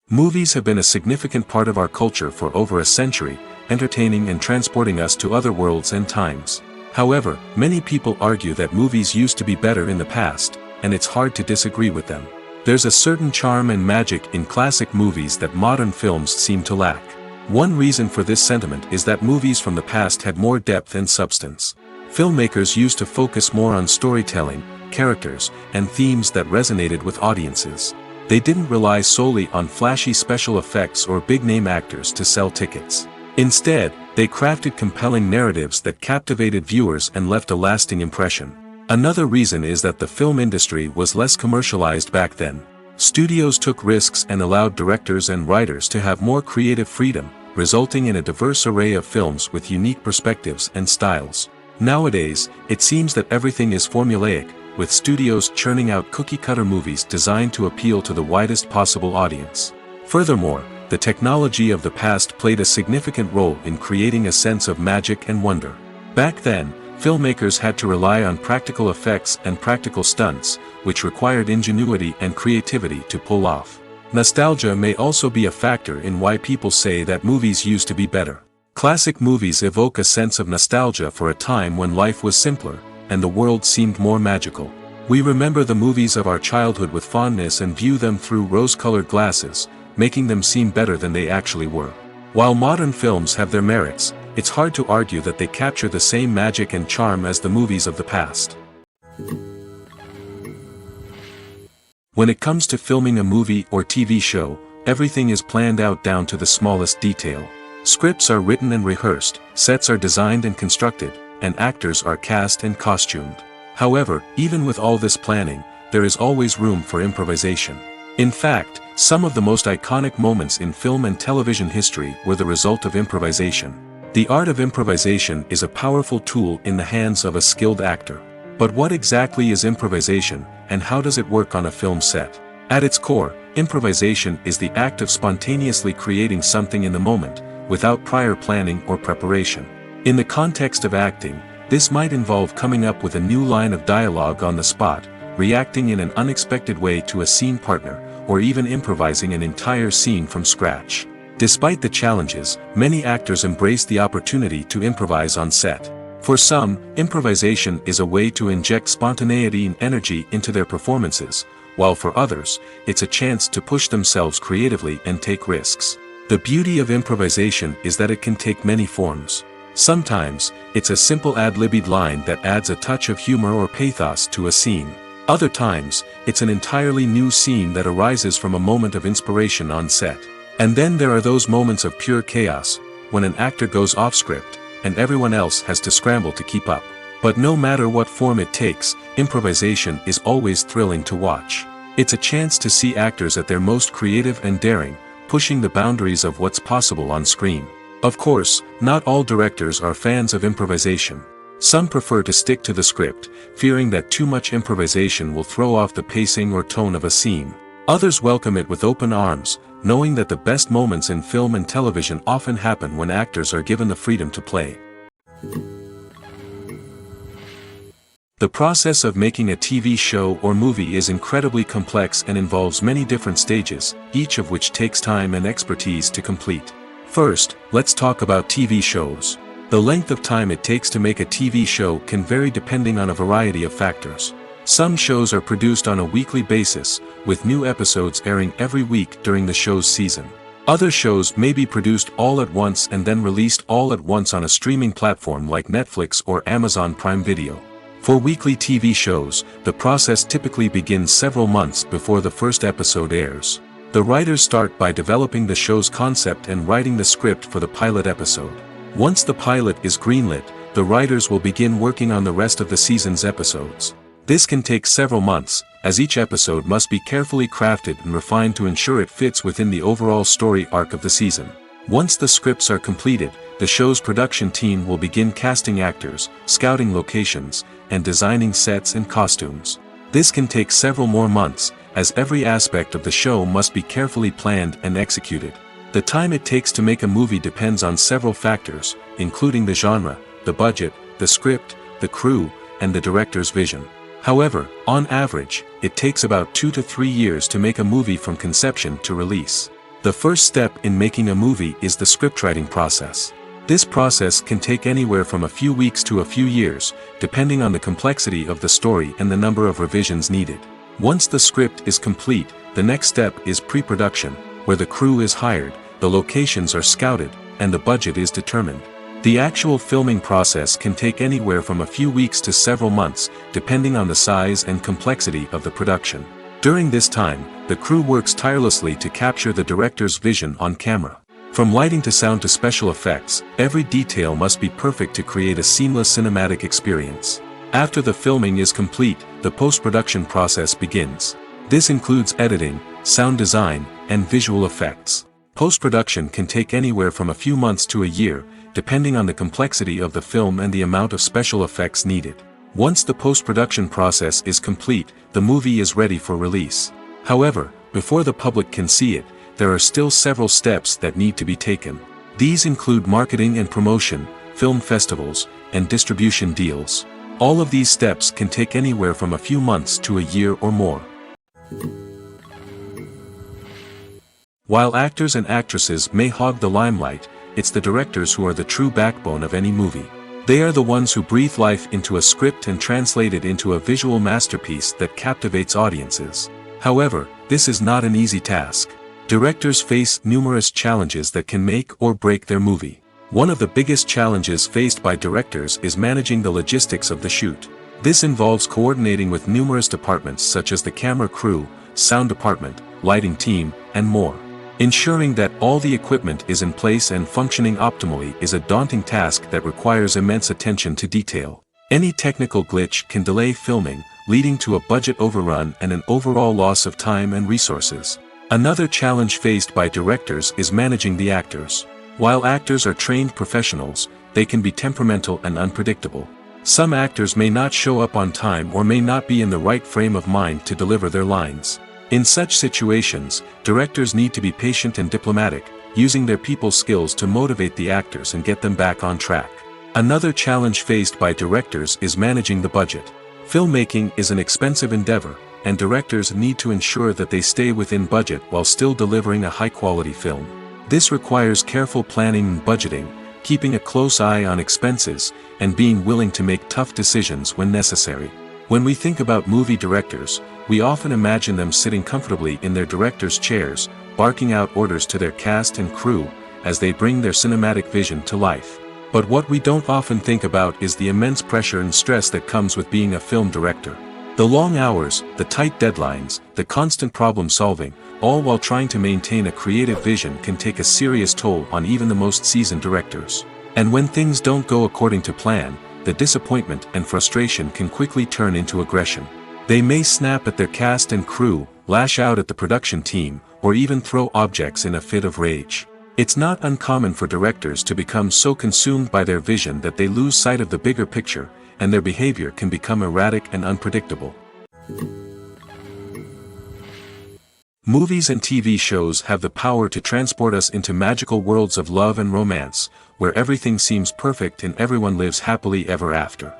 Movies have been a significant part of our culture for over a century, entertaining and transporting us to other worlds and times. However, many people argue that movies used to be better in the past, and it's hard to disagree with them. There's a certain charm and magic in classic movies that modern films seem to lack. One reason for this sentiment is that movies from the past had more depth and substance. Filmmakers used to focus more on storytelling, characters, and themes that resonated with audiences. They didn't rely solely on flashy special effects or big-name actors to sell tickets. Instead, they crafted compelling narratives that captivated viewers and left a lasting impression. Another reason is that the film industry was less commercialized back then. Studios took risks and allowed directors and writers to have more creative freedom, resulting in a diverse array of films with unique perspectives and styles. Nowadays, it seems that everything is formulaic, with studios churning out cookie-cutter movies designed to appeal to the widest possible audience. Furthermore, the technology of the past played a significant role in creating a sense of magic and wonder. Back then, filmmakers had to rely on practical effects and practical stunts, which required ingenuity and creativity to pull off. Nostalgia may also be a factor in why people say that movies used to be better. Classic movies evoke a sense of nostalgia for a time when life was simpler, and the world seemed more magical. We remember the movies of our childhood with fondness and view them through rose-colored glasses, making them seem better than they actually were. While modern films have their merits, it's hard to argue that they capture the same magic and charm as the movies of the past. When it comes to filming a movie or TV show, everything is planned out down to the smallest detail. Scripts are written and rehearsed, sets are designed and constructed, and actors are cast and costumed. However, even with all this planning, there is always room for improvisation. In fact, some of the most iconic moments in film and television history were the result of improvisation. The art of improvisation is a powerful tool in the hands of a skilled actor. But what exactly is improvisation, and how does it work on a film set? At its core, improvisation is the act of spontaneously creating something in the moment, without prior planning or preparation. In the context of acting, this might involve coming up with a new line of dialogue on the spot, reacting in an unexpected way to a scene partner, or even improvising an entire scene from scratch. Despite the challenges, many actors embrace the opportunity to improvise on set. For some, improvisation is a way to inject spontaneity and energy into their performances, while for others, it's a chance to push themselves creatively and take risks. The beauty of improvisation is that it can take many forms. Sometimes, it's a simple ad-libbed line that adds a touch of humor or pathos to a scene. Other times, it's an entirely new scene that arises from a moment of inspiration on set. And then there are those moments of pure chaos, when an actor goes off script, and everyone else has to scramble to keep up. But no matter what form it takes, improvisation is always thrilling to watch. It's a chance to see actors at their most creative and daring, pushing the boundaries of what's possible on screen. Of course, not all directors are fans of improvisation. Some prefer to stick to the script, fearing that too much improvisation will throw off the pacing or tone of a scene. Others welcome it with open arms, knowing that the best moments in film and television often happen when actors are given the freedom to play. The process of making a TV show or movie is incredibly complex and involves many different stages, each of which takes time and expertise to complete. First, let's talk about TV shows. The length of time it takes to make a TV show can vary depending on a variety of factors. Some shows are produced on a weekly basis, with new episodes airing every week during the show's season. Other shows may be produced all at once and then released all at once on a streaming platform like Netflix or Amazon Prime Video. For weekly TV shows, the process typically begins several months before the first episode airs. The writers start by developing the show's concept and writing the script for the pilot episode. Once the pilot is greenlit, the writers will begin working on the rest of the season's episodes. This can take several months, as each episode must be carefully crafted and refined to ensure it fits within the overall story arc of the season. Once the scripts are completed, the show's production team will begin casting actors, scouting locations, and designing sets and costumes. This can take several more months, as every aspect of the show must be carefully planned and executed. The time it takes to make a movie depends on several factors, including the genre, the budget, the script, the crew, and the director's vision. However, on average, it takes about 2 to 3 years to make a movie from conception to release. The first step in making a movie is the scriptwriting process. This process can take anywhere from a few weeks to a few years, depending on the complexity of the story and the number of revisions needed. Once the script is complete, the next step is pre-production, where the crew is hired, the locations are scouted, and the budget is determined. The actual filming process can take anywhere from a few weeks to several months, depending on the size and complexity of the production. During this time, the crew works tirelessly to capture the director's vision on camera. From lighting to sound to special effects, every detail must be perfect to create a seamless cinematic experience. After the filming is complete, the post-production process begins. This includes editing, sound design, and visual effects. Post-production can take anywhere from a few months to a year, depending on the complexity of the film and the amount of special effects needed. Once the post-production process is complete, the movie is ready for release. However, before the public can see it, there are still several steps that need to be taken. These include marketing and promotion, film festivals, and distribution deals. All of these steps can take anywhere from a few months to a year or more. While actors and actresses may hog the limelight, it's the directors who are the true backbone of any movie. They are the ones who breathe life into a script and translate it into a visual masterpiece that captivates audiences. However, this is not an easy task. Directors face numerous challenges that can make or break their movie. One of the biggest challenges faced by directors is managing the logistics of the shoot. This involves coordinating with numerous departments such as the camera crew, sound department, lighting team, and more. Ensuring that all the equipment is in place and functioning optimally is a daunting task that requires immense attention to detail. Any technical glitch can delay filming, leading to a budget overrun and an overall loss of time and resources. Another challenge faced by directors is managing the actors. While actors are trained professionals, they can be temperamental and unpredictable. Some actors may not show up on time or may not be in the right frame of mind to deliver their lines. In such situations, directors need to be patient and diplomatic, using their people skills to motivate the actors and get them back on track. Another challenge faced by directors is managing the budget. Filmmaking is an expensive endeavor, and directors need to ensure that they stay within budget while still delivering a high-quality film. This requires careful planning and budgeting, keeping a close eye on expenses, and being willing to make tough decisions when necessary. When we think about movie directors, we often imagine them sitting comfortably in their director's chairs, barking out orders to their cast and crew, as they bring their cinematic vision to life. But what we don't often think about is the immense pressure and stress that comes with being a film director. The long hours, the tight deadlines, the constant problem solving, all while trying to maintain a creative vision can take a serious toll on even the most seasoned directors. And when things don't go according to plan, the disappointment and frustration can quickly turn into aggression. They may snap at their cast and crew, lash out at the production team, or even throw objects in a fit of rage. It's not uncommon for directors to become so consumed by their vision that they lose sight of the bigger picture, and their behavior can become erratic and unpredictable. Movies and TV shows have the power to transport us into magical worlds of love and romance, where everything seems perfect and everyone lives happily ever after.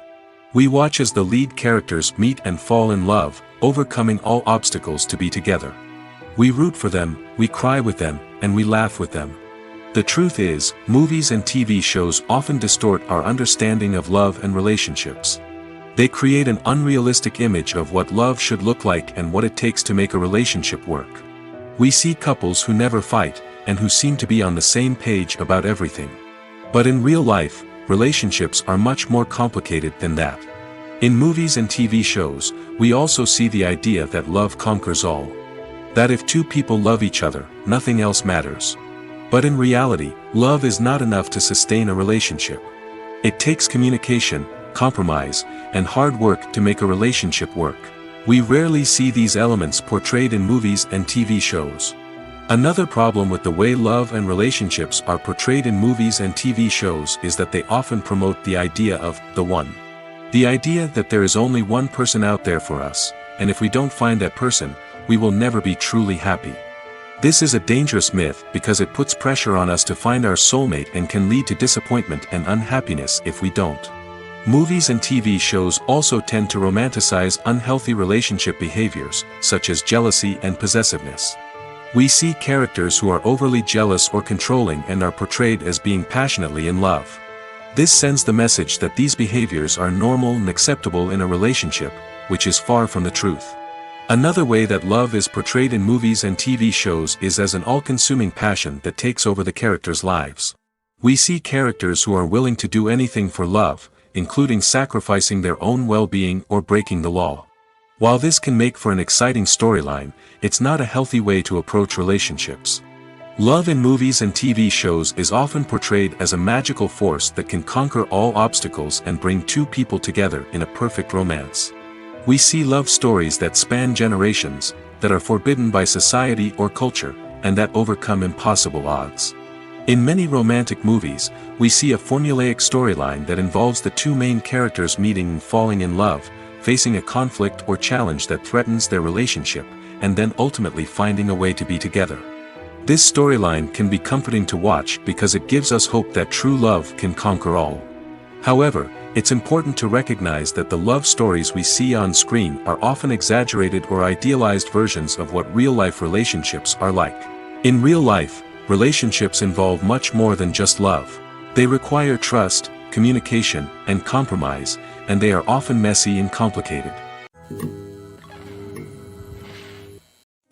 We watch as the lead characters meet and fall in love, overcoming all obstacles to be together. We root for them, we cry with them, and we laugh with them. The truth is, movies and TV shows often distort our understanding of love and relationships. They create an unrealistic image of what love should look like and what it takes to make a relationship work. We see couples who never fight, and who seem to be on the same page about everything. But in real life, relationships are much more complicated than that. In movies and TV shows, we also see the idea that love conquers all. That if two people love each other, nothing else matters. But in reality, love is not enough to sustain a relationship. It takes communication, compromise, and hard work to make a relationship work. We rarely see these elements portrayed in movies and TV shows. Another problem with the way love and relationships are portrayed in movies and TV shows is that they often promote the idea of the one. The idea that there is only one person out there for us, and if we don't find that person, we will never be truly happy. This is a dangerous myth because it puts pressure on us to find our soulmate and can lead to disappointment and unhappiness if we don't. Movies and TV shows also tend to romanticize unhealthy relationship behaviors, such as jealousy and possessiveness. We see characters who are overly jealous or controlling and are portrayed as being passionately in love. This sends the message that these behaviors are normal and acceptable in a relationship, which is far from the truth. Another way that love is portrayed in movies and TV shows is as an all-consuming passion that takes over the characters' lives. We see characters who are willing to do anything for love, including sacrificing their own well-being or breaking the law. While this can make for an exciting storyline, it's not a healthy way to approach relationships. Love in movies and TV shows is often portrayed as a magical force that can conquer all obstacles and bring two people together in a perfect romance. We see love stories that span generations, that are forbidden by society or culture, and that overcome impossible odds. In many romantic movies, we see a formulaic storyline that involves the two main characters meeting and falling in love, facing a conflict or challenge that threatens their relationship, and then ultimately finding a way to be together. This storyline can be comforting to watch because it gives us hope that true love can conquer all. However, it's important to recognize that the love stories we see on screen are often exaggerated or idealized versions of what real-life relationships are like. In real life, relationships involve much more than just love. They require trust, communication, and compromise, and they are often messy and complicated.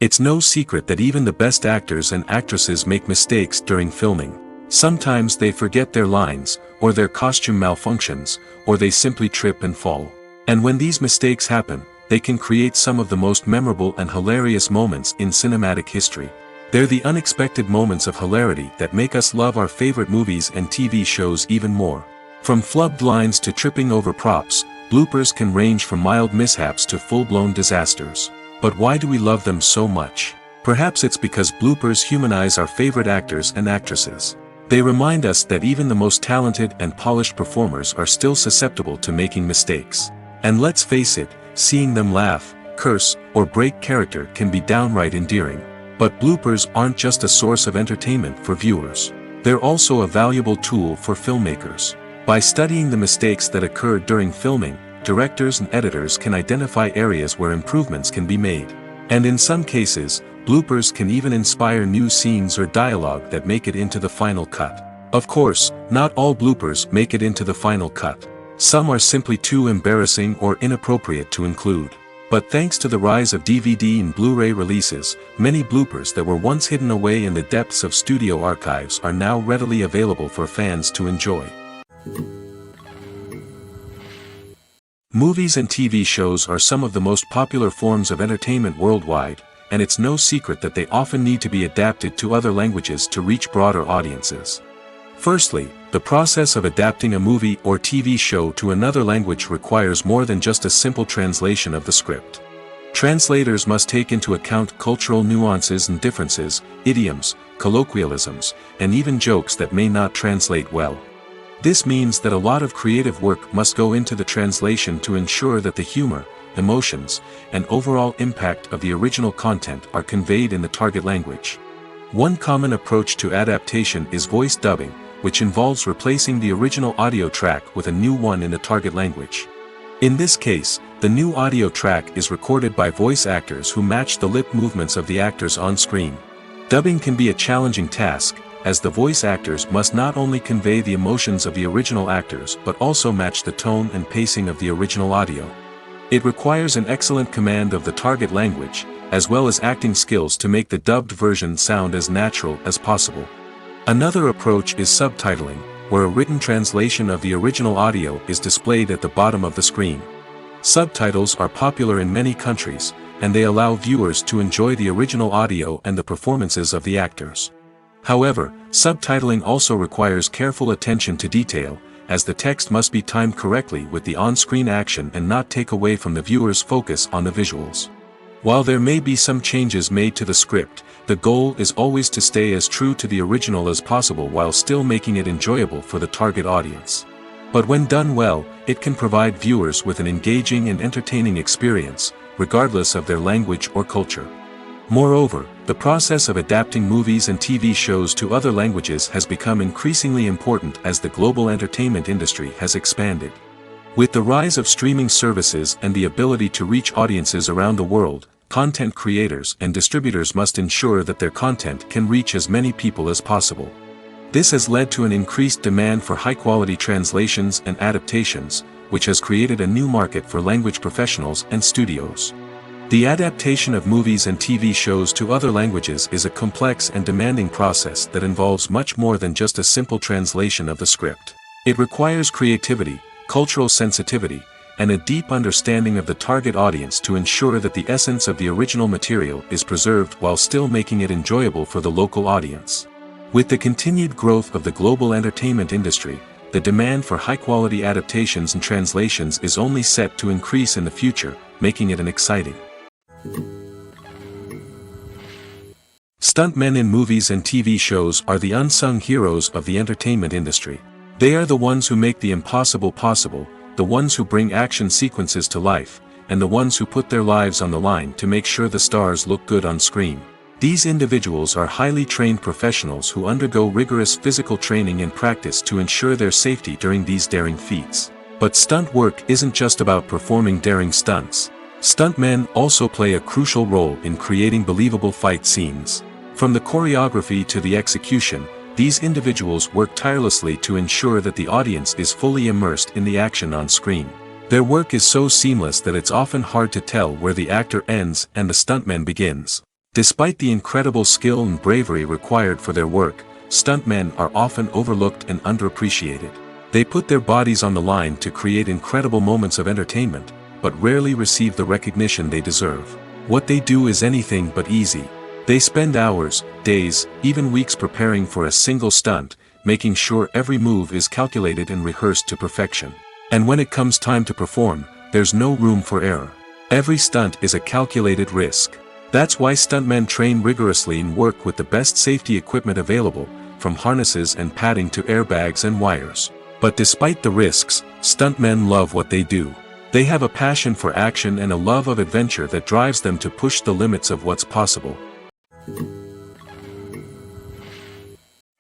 It's no secret that even the best actors and actresses make mistakes during filming. Sometimes they forget their lines, or their costume malfunctions, or they simply trip and fall. And when these mistakes happen, they can create some of the most memorable and hilarious moments in cinematic history. They're the unexpected moments of hilarity that make us love our favorite movies and TV shows even more. From flubbed lines to tripping over props, bloopers can range from mild mishaps to full-blown disasters. But why do we love them so much? Perhaps it's because bloopers humanize our favorite actors and actresses. They remind us that even the most talented and polished performers are still susceptible to making mistakes. And let's face it, seeing them laugh, curse, or break character can be downright endearing. But bloopers aren't just a source of entertainment for viewers. They're also a valuable tool for filmmakers. By studying the mistakes that occurred during filming, directors and editors can identify areas where improvements can be made. And in some cases, bloopers can even inspire new scenes or dialogue that make it into the final cut. Of course, not all bloopers make it into the final cut. Some are simply too embarrassing or inappropriate to include. But thanks to the rise of DVD and Blu-ray releases, many bloopers that were once hidden away in the depths of studio archives are now readily available for fans to enjoy. Movies and TV shows are some of the most popular forms of entertainment worldwide, and it's no secret that they often need to be adapted to other languages to reach broader audiences. Firstly, the process of adapting a movie or TV show to another language requires more than just a simple translation of the script. Translators must take into account cultural nuances and differences, idioms, colloquialisms, and even jokes that may not translate well. This means that a lot of creative work must go into the translation to ensure that the humor, emotions, and overall impact of the original content are conveyed in the target language. One common approach to adaptation is voice dubbing, which involves replacing the original audio track with a new one in the target language. In this case, the new audio track is recorded by voice actors who match the lip movements of the actors on screen. Dubbing can be a challenging task, as the voice actors must not only convey the emotions of the original actors but also match the tone and pacing of the original audio. It requires an excellent command of the target language, as well as acting skills to make the dubbed version sound as natural as possible. Another approach is subtitling, where a written translation of the original audio is displayed at the bottom of the screen. Subtitles are popular in many countries, and they allow viewers to enjoy the original audio and the performances of the actors. However, subtitling also requires careful attention to detail, as the text must be timed correctly with the on-screen action and not take away from the viewer's focus on the visuals. While there may be some changes made to the script, the goal is always to stay as true to the original as possible while still making it enjoyable for the target audience. But when done well, it can provide viewers with an engaging and entertaining experience, regardless of their language or culture. Moreover, the process of adapting movies and TV shows to other languages has become increasingly important as the global entertainment industry has expanded. With the rise of streaming services and the ability to reach audiences around the world, content creators and distributors must ensure that their content can reach as many people as possible. This has led to an increased demand for high-quality translations and adaptations, which has created a new market for language professionals and studios. The adaptation of movies and TV shows to other languages is a complex and demanding process that involves much more than just a simple translation of the script. It requires creativity, cultural sensitivity, and a deep understanding of the target audience to ensure that the essence of the original material is preserved while still making it enjoyable for the local audience. With the continued growth of the global entertainment industry, the demand for high-quality adaptations and translations is only set to increase in the future, making it an exciting. Stuntmen in movies and TV shows are the unsung heroes of the entertainment industry. They are the ones who make the impossible possible, the ones who bring action sequences to life, and the ones who put their lives on the line to make sure the stars look good on screen. These individuals are highly trained professionals who undergo rigorous physical training and practice to ensure their safety during these daring feats. But stunt work isn't just about performing daring stunts. Stuntmen also play a crucial role in creating believable fight scenes. From the choreography to the execution, these individuals work tirelessly to ensure that the audience is fully immersed in the action on screen. Their work is so seamless that it's often hard to tell where the actor ends and the stuntman begins. Despite the incredible skill and bravery required for their work, stuntmen are often overlooked and underappreciated. They put their bodies on the line to create incredible moments of entertainment, but rarely receive the recognition they deserve. What they do is anything but easy. They spend hours, days, even weeks preparing for a single stunt, making sure every move is calculated and rehearsed to perfection. And when it comes time to perform, there's no room for error. Every stunt is a calculated risk. That's why stuntmen train rigorously and work with the best safety equipment available, from harnesses and padding to airbags and wires. But despite the risks, stuntmen love what they do. They have a passion for action and a love of adventure that drives them to push the limits of what's possible.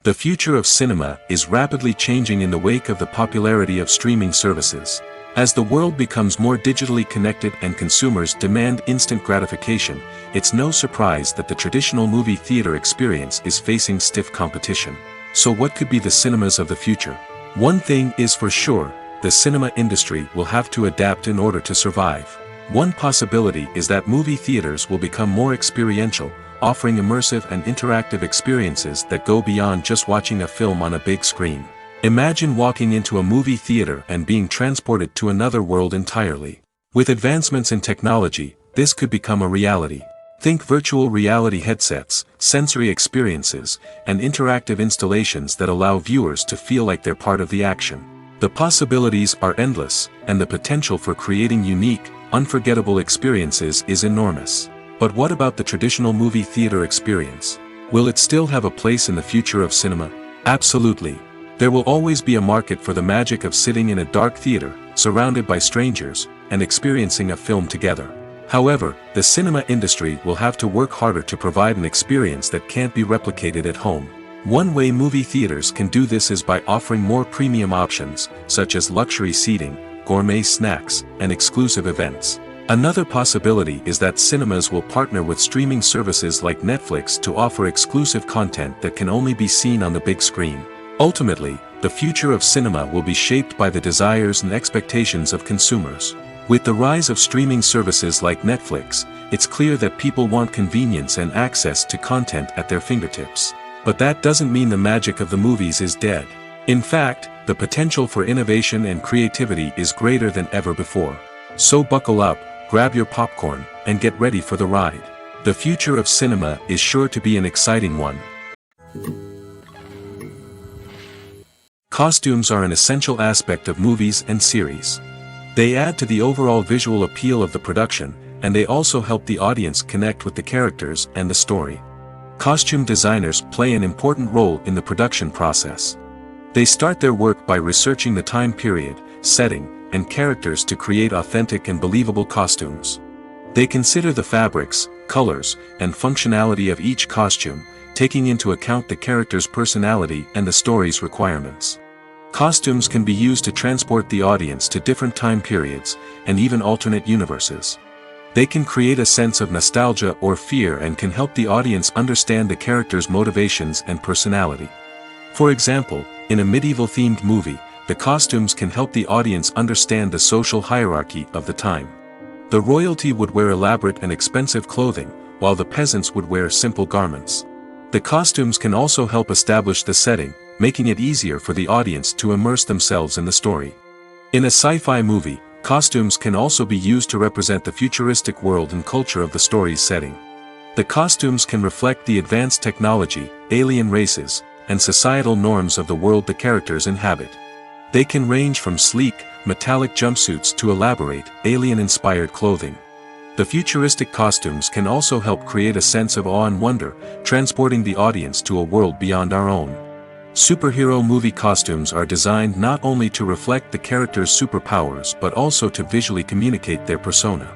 The future of cinema is rapidly changing in the wake of the popularity of streaming services. As the world becomes more digitally connected and consumers demand instant gratification, it's no surprise that the traditional movie theater experience is facing stiff competition. So what could be the cinemas of the future? One thing is for sure, the cinema industry will have to adapt in order to survive. One possibility is that movie theaters will become more experiential, offering immersive and interactive experiences that go beyond just watching a film on a big screen. Imagine walking into a movie theater and being transported to another world entirely. With advancements in technology, this could become a reality. Think virtual reality headsets, sensory experiences, and interactive installations that allow viewers to feel like they're part of the action. The possibilities are endless, and the potential for creating unique, unforgettable experiences is enormous. But what about the traditional movie theater experience? Will it still have a place in the future of cinema? Absolutely. There will always be a market for the magic of sitting in a dark theater, surrounded by strangers, and experiencing a film together. However, the cinema industry will have to work harder to provide an experience that can't be replicated at home. One way movie theaters can do this is by offering more premium options, such as luxury seating, gourmet snacks, and exclusive events. Another possibility is that cinemas will partner with streaming services like Netflix to offer exclusive content that can only be seen on the big screen. Ultimately, the future of cinema will be shaped by the desires and expectations of consumers. With the rise of streaming services like Netflix, it's clear that people want convenience and access to content at their fingertips. But that doesn't mean the magic of the movies is dead. In fact, the potential for innovation and creativity is greater than ever before. So buckle up, grab your popcorn, and get ready for the ride. The future of cinema is sure to be an exciting one. Costumes are an essential aspect of movies and series. They add to the overall visual appeal of the production, and they also help the audience connect with the characters and the story. Costume designers play an important role in the production process. They start their work by researching the time period, setting, and characters to create authentic and believable costumes. They consider the fabrics, colors, and functionality of each costume, taking into account the character's personality and the story's requirements. Costumes can be used to transport the audience to different time periods, and even alternate universes. They can create a sense of nostalgia or fear and can help the audience understand the character's motivations and personality. For example, in a medieval-themed movie, the costumes can help the audience understand the social hierarchy of the time. The royalty would wear elaborate and expensive clothing, while the peasants would wear simple garments. The costumes can also help establish the setting, making it easier for the audience to immerse themselves in the story. In a sci-fi movie, costumes can also be used to represent the futuristic world and culture of the story's setting. The costumes can reflect the advanced technology, alien races, and societal norms of the world the characters inhabit. They can range from sleek, metallic jumpsuits to elaborate, alien-inspired clothing. The futuristic costumes can also help create a sense of awe and wonder, transporting the audience to a world beyond our own. Superhero movie costumes are designed not only to reflect the character's superpowers but also to visually communicate their persona.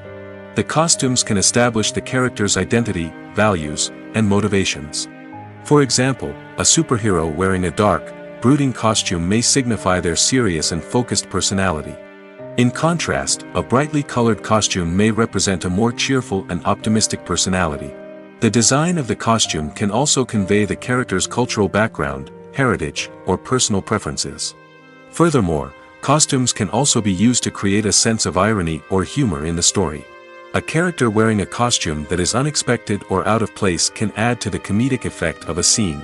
The costumes can establish the character's identity, values, and motivations. For example, a superhero wearing a dark, brooding costume may signify their serious and focused personality. In contrast, a brightly colored costume may represent a more cheerful and optimistic personality. The design of the costume can also convey the character's cultural background, heritage, or personal preferences. Furthermore, costumes can also be used to create a sense of irony or humor in the story. A character wearing a costume that is unexpected or out of place can add to the comedic effect of a scene.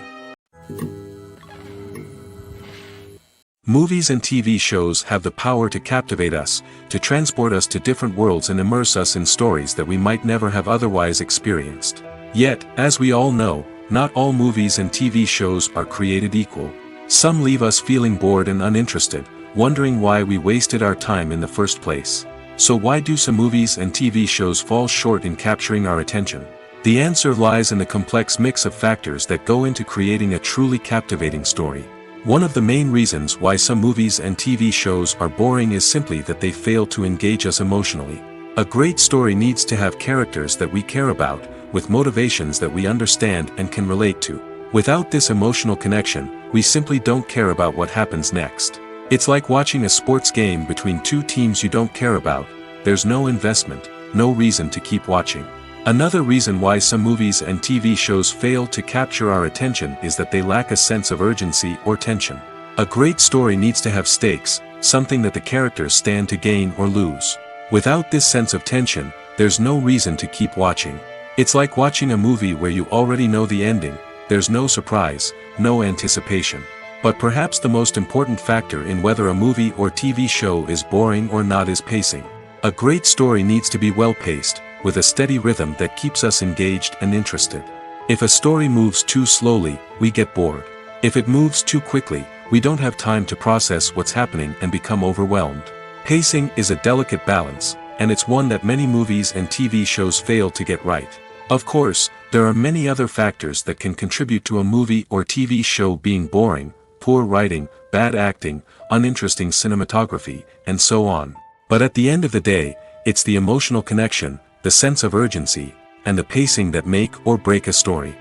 Movies and TV shows have the power to captivate us, to transport us to different worlds and immerse us in stories that we might never have otherwise experienced. Yet, as we all know, not all movies and TV shows are created equal. Some leave us feeling bored and uninterested, wondering why we wasted our time in the first place. So why do some movies and TV shows fall short in capturing our attention? The answer lies in the complex mix of factors that go into creating a truly captivating story. One of the main reasons why some movies and TV shows are boring is simply that they fail to engage us emotionally. A great story needs to have characters that we care about, with motivations that we understand and can relate to. Without this emotional connection, we simply don't care about what happens next. It's like watching a sports game between two teams you don't care about. There's no investment, no reason to keep watching. Another reason why some movies and TV shows fail to capture our attention is that they lack a sense of urgency or tension. A great story needs to have stakes, something that the characters stand to gain or lose. Without this sense of tension, there's no reason to keep watching. It's like watching a movie where you already know the ending. There's no surprise, no anticipation. But perhaps the most important factor in whether a movie or TV show is boring or not is pacing. A great story needs to be well-paced, with a steady rhythm that keeps us engaged and interested. If a story moves too slowly, we get bored. If it moves too quickly, we don't have time to process what's happening and become overwhelmed. Pacing is a delicate balance, and it's one that many movies and TV shows fail to get right. Of course, there are many other factors that can contribute to a movie or TV show being boring: poor writing, bad acting, uninteresting cinematography, and so on. But at the end of the day, it's the emotional connection, the sense of urgency, and the pacing that make or break a story.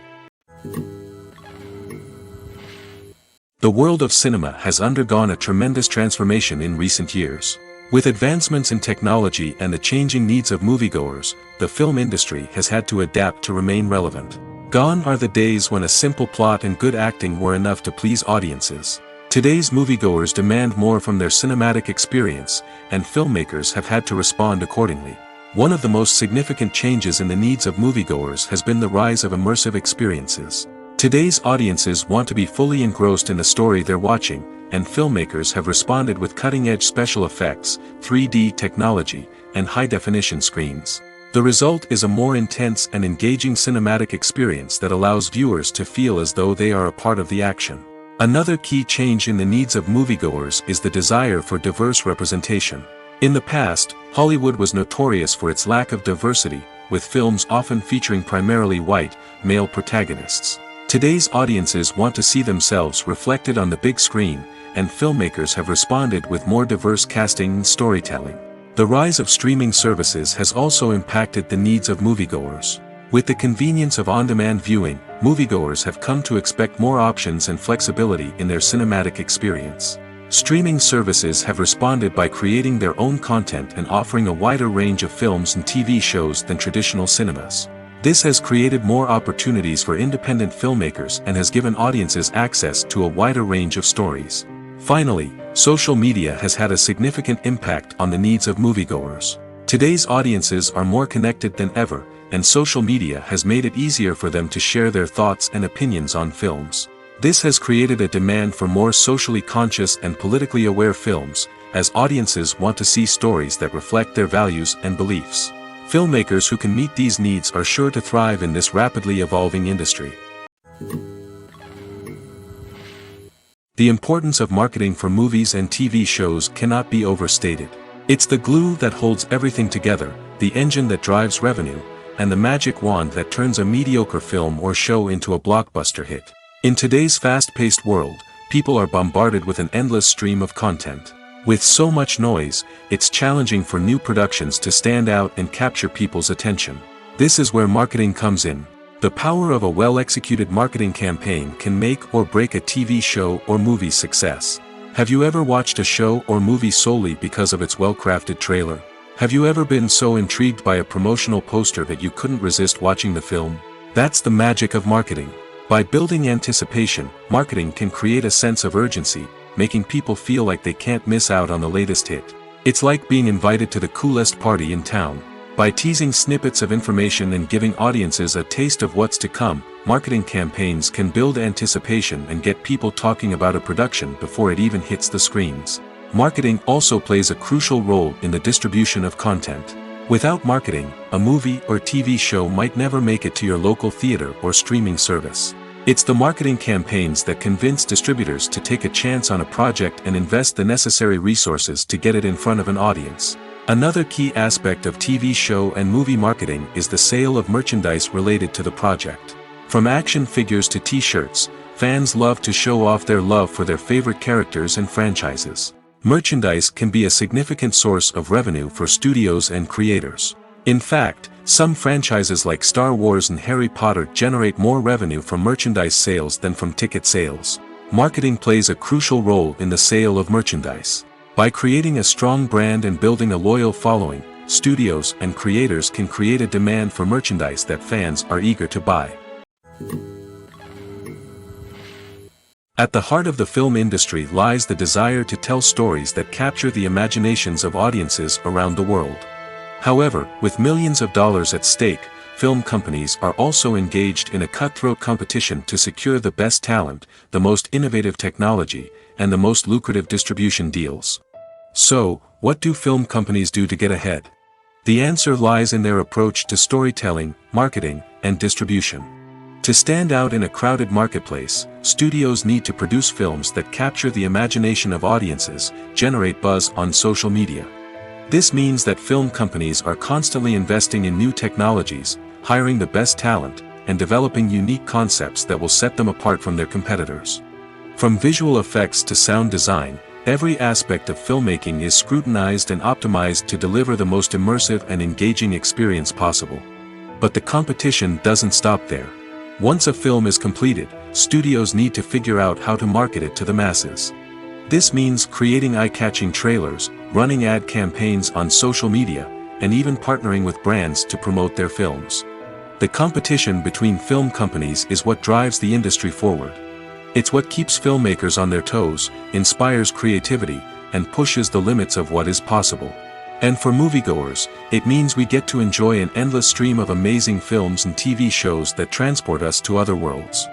The world of cinema has undergone a tremendous transformation in recent years. With advancements in technology and the changing needs of moviegoers, the film industry has had to adapt to remain relevant. Gone are the days when a simple plot and good acting were enough to please audiences. Today's moviegoers demand more from their cinematic experience, and filmmakers have had to respond accordingly. One of the most significant changes in the needs of moviegoers has been the rise of immersive experiences. Today's audiences want to be fully engrossed in the story they're watching, and filmmakers have responded with cutting-edge special effects, 3D technology, and high-definition screens. The result is a more intense and engaging cinematic experience that allows viewers to feel as though they are a part of the action. Another key change in the needs of moviegoers is the desire for diverse representation. In the past, Hollywood was notorious for its lack of diversity, with films often featuring primarily white, male protagonists. Today's audiences want to see themselves reflected on the big screen, and filmmakers have responded with more diverse casting and storytelling. The rise of streaming services has also impacted the needs of moviegoers. With the convenience of on-demand viewing, moviegoers have come to expect more options and flexibility in their cinematic experience. Streaming services have responded by creating their own content and offering a wider range of films and TV shows than traditional cinemas. This has created more opportunities for independent filmmakers and has given audiences access to a wider range of stories. Finally, social media has had a significant impact on the needs of moviegoers. Today's audiences are more connected than ever, and social media has made it easier for them to share their thoughts and opinions on films. This has created a demand for more socially conscious and politically aware films, as audiences want to see stories that reflect their values and beliefs. Filmmakers who can meet these needs are sure to thrive in this rapidly evolving industry. The importance of marketing for movies and TV shows cannot be overstated. It's the glue that holds everything together, the engine that drives revenue, and the magic wand that turns a mediocre film or show into a blockbuster hit. In today's fast-paced world, people are bombarded with an endless stream of content. With so much noise, it's challenging for new productions to stand out and capture people's attention. This is where marketing comes in. The power of a well-executed marketing campaign can make or break a TV show or movie's success. Have you ever watched a show or movie solely because of its well-crafted trailer? Have you ever been so intrigued by a promotional poster that you couldn't resist watching the film? That's the magic of marketing. By building anticipation, marketing can create a sense of urgency, making people feel like they can't miss out on the latest hit. It's like being invited to the coolest party in town. By teasing snippets of information and giving audiences a taste of what's to come, marketing campaigns can build anticipation and get people talking about a production before it even hits the screens. Marketing also plays a crucial role in the distribution of content. Without marketing, a movie or TV show might never make it to your local theater or streaming service. It's the marketing campaigns that convince distributors to take a chance on a project and invest the necessary resources to get it in front of an audience. Another key aspect of TV show and movie marketing is the sale of merchandise related to the project. From action figures to t-shirts, fans love to show off their love for their favorite characters and franchises. Merchandise can be a significant source of revenue for studios and creators. In fact, some franchises like Star Wars and Harry Potter generate more revenue from merchandise sales than from ticket sales. Marketing plays a crucial role in the sale of merchandise. By creating a strong brand and building a loyal following, studios and creators can create a demand for merchandise that fans are eager to buy. At the heart of the film industry lies the desire to tell stories that capture the imaginations of audiences around the world. However, with millions of dollars at stake, film companies are also engaged in a cutthroat competition to secure the best talent, the most innovative technology, and the most lucrative distribution deals. So, what do film companies do to get ahead? The answer lies in their approach to storytelling, marketing, and distribution. To stand out in a crowded marketplace, studios need to produce films that capture the imagination of audiences, generate buzz on social media. This means that film companies are constantly investing in new technologies, hiring the best talent, and developing unique concepts that will set them apart from their competitors. From visual effects to sound design, every aspect of filmmaking is scrutinized and optimized to deliver the most immersive and engaging experience possible. But the competition doesn't stop there. Once a film is completed, studios need to figure out how to market it to the masses. This means creating eye-catching trailers, running ad campaigns on social media, and even partnering with brands to promote their films. The competition between film companies is what drives the industry forward. It's what keeps filmmakers on their toes, inspires creativity, and pushes the limits of what is possible. And for moviegoers, it means we get to enjoy an endless stream of amazing films and TV shows that transport us to other worlds.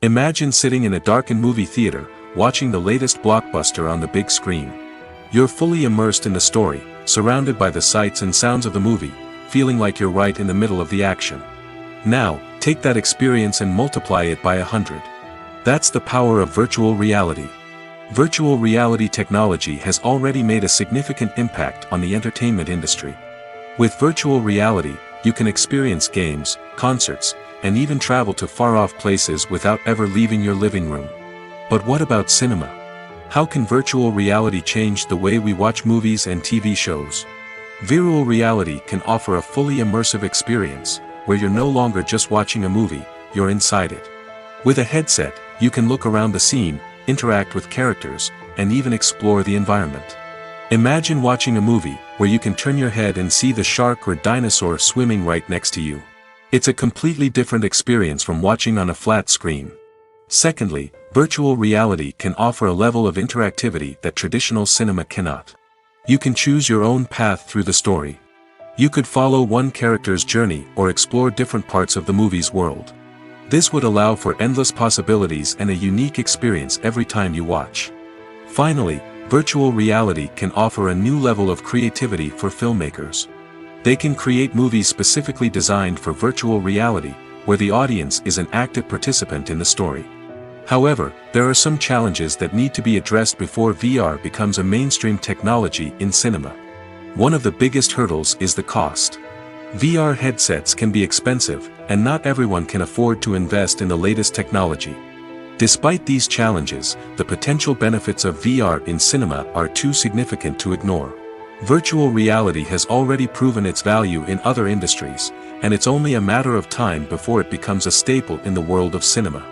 Imagine sitting in a darkened movie theater, watching the latest blockbuster on the big screen. You're fully immersed in the story, surrounded by the sights and sounds of the movie, feeling like you're right in the middle of the action. Now, take that experience and multiply it by 100. That's the power of virtual reality. Virtual reality technology has already made a significant impact on the entertainment industry. With virtual reality, you can experience games, concerts, and even travel to far-off places without ever leaving your living room. But what about cinema? How can virtual reality change the way we watch movies and TV shows? Virtual reality can offer a fully immersive experience, where you're no longer just watching a movie, you're inside it. With a headset, you can look around the scene, interact with characters, and even explore the environment. Imagine watching a movie where you can turn your head and see the shark or dinosaur swimming right next to you. It's a completely different experience from watching on a flat screen. Secondly, Virtual reality can offer a level of interactivity that traditional cinema cannot. You can choose your own path through the story. You could follow one character's journey or explore different parts of the movie's world. This would allow for endless possibilities and a unique experience every time you watch. Finally, virtual reality can offer a new level of creativity for filmmakers. They can create movies specifically designed for virtual reality, where the audience is an active participant in the story. However, there are some challenges that need to be addressed before VR becomes a mainstream technology in cinema. One of the biggest hurdles is the cost. VR headsets can be expensive, and not everyone can afford to invest in the latest technology. Despite these challenges, the potential benefits of VR in cinema are too significant to ignore. Virtual reality has already proven its value in other industries, and it's only a matter of time before it becomes a staple in the world of cinema.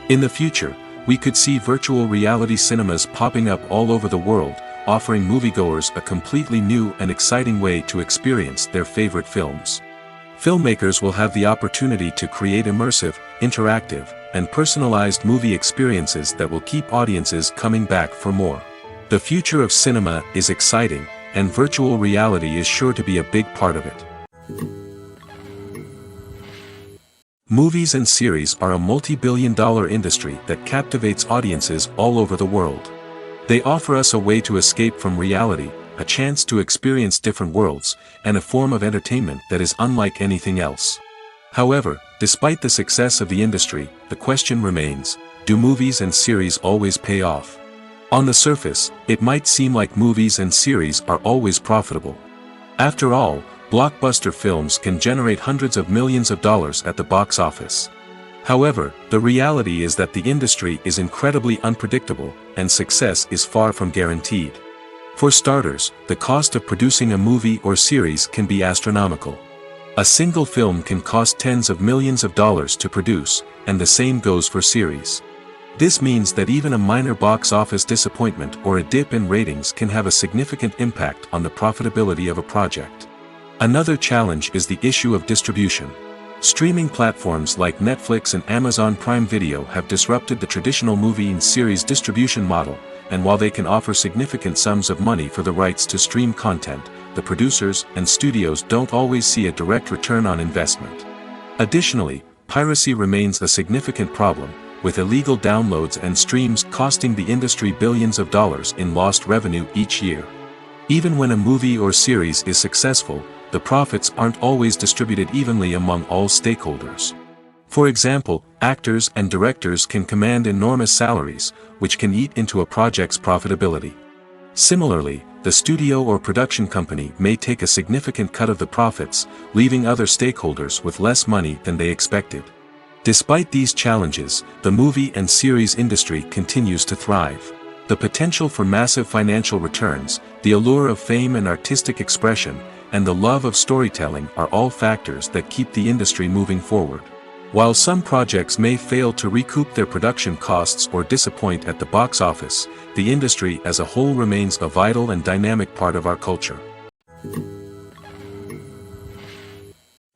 In the future, we could see virtual reality cinemas popping up all over the world, offering moviegoers a completely new and exciting way to experience their favorite films. Filmmakers will have the opportunity to create immersive, interactive, and personalized movie experiences that will keep audiences coming back for more. The future of cinema is exciting, and virtual reality is sure to be a big part of it. Movies and series are a multi-billion-dollar industry that captivates audiences all over the world. They offer us a way to escape from reality, a chance to experience different worlds, and a form of entertainment that is unlike anything else. However, despite the success of the industry, the question remains, do movies and series always pay off? On the surface, it might seem like movies and series are always profitable. After all, blockbuster films can generate hundreds of millions of dollars at the box office. However, the reality is that the industry is incredibly unpredictable, and success is far from guaranteed. For starters, the cost of producing a movie or series can be astronomical. A single film can cost tens of millions of dollars to produce, and the same goes for series. This means that even a minor box office disappointment or a dip in ratings can have a significant impact on the profitability of a project. Another challenge is the issue of distribution. Streaming platforms like Netflix and Amazon Prime Video have disrupted the traditional movie and series distribution model, and while they can offer significant sums of money for the rights to stream content, the producers and studios don't always see a direct return on investment. Additionally, piracy remains a significant problem, with illegal downloads and streams costing the industry billions of dollars in lost revenue each year. Even when a movie or series is successful, the profits aren't always distributed evenly among all stakeholders. For example, actors and directors can command enormous salaries, which can eat into a project's profitability. Similarly, the studio or production company may take a significant cut of the profits, leaving other stakeholders with less money than they expected. Despite these challenges, the movie and series industry continues to thrive. The potential for massive financial returns, the allure of fame and artistic expression, and the love of storytelling are all factors that keep the industry moving forward. While some projects may fail to recoup their production costs or disappoint at the box office, the industry as a whole remains a vital and dynamic part of our culture.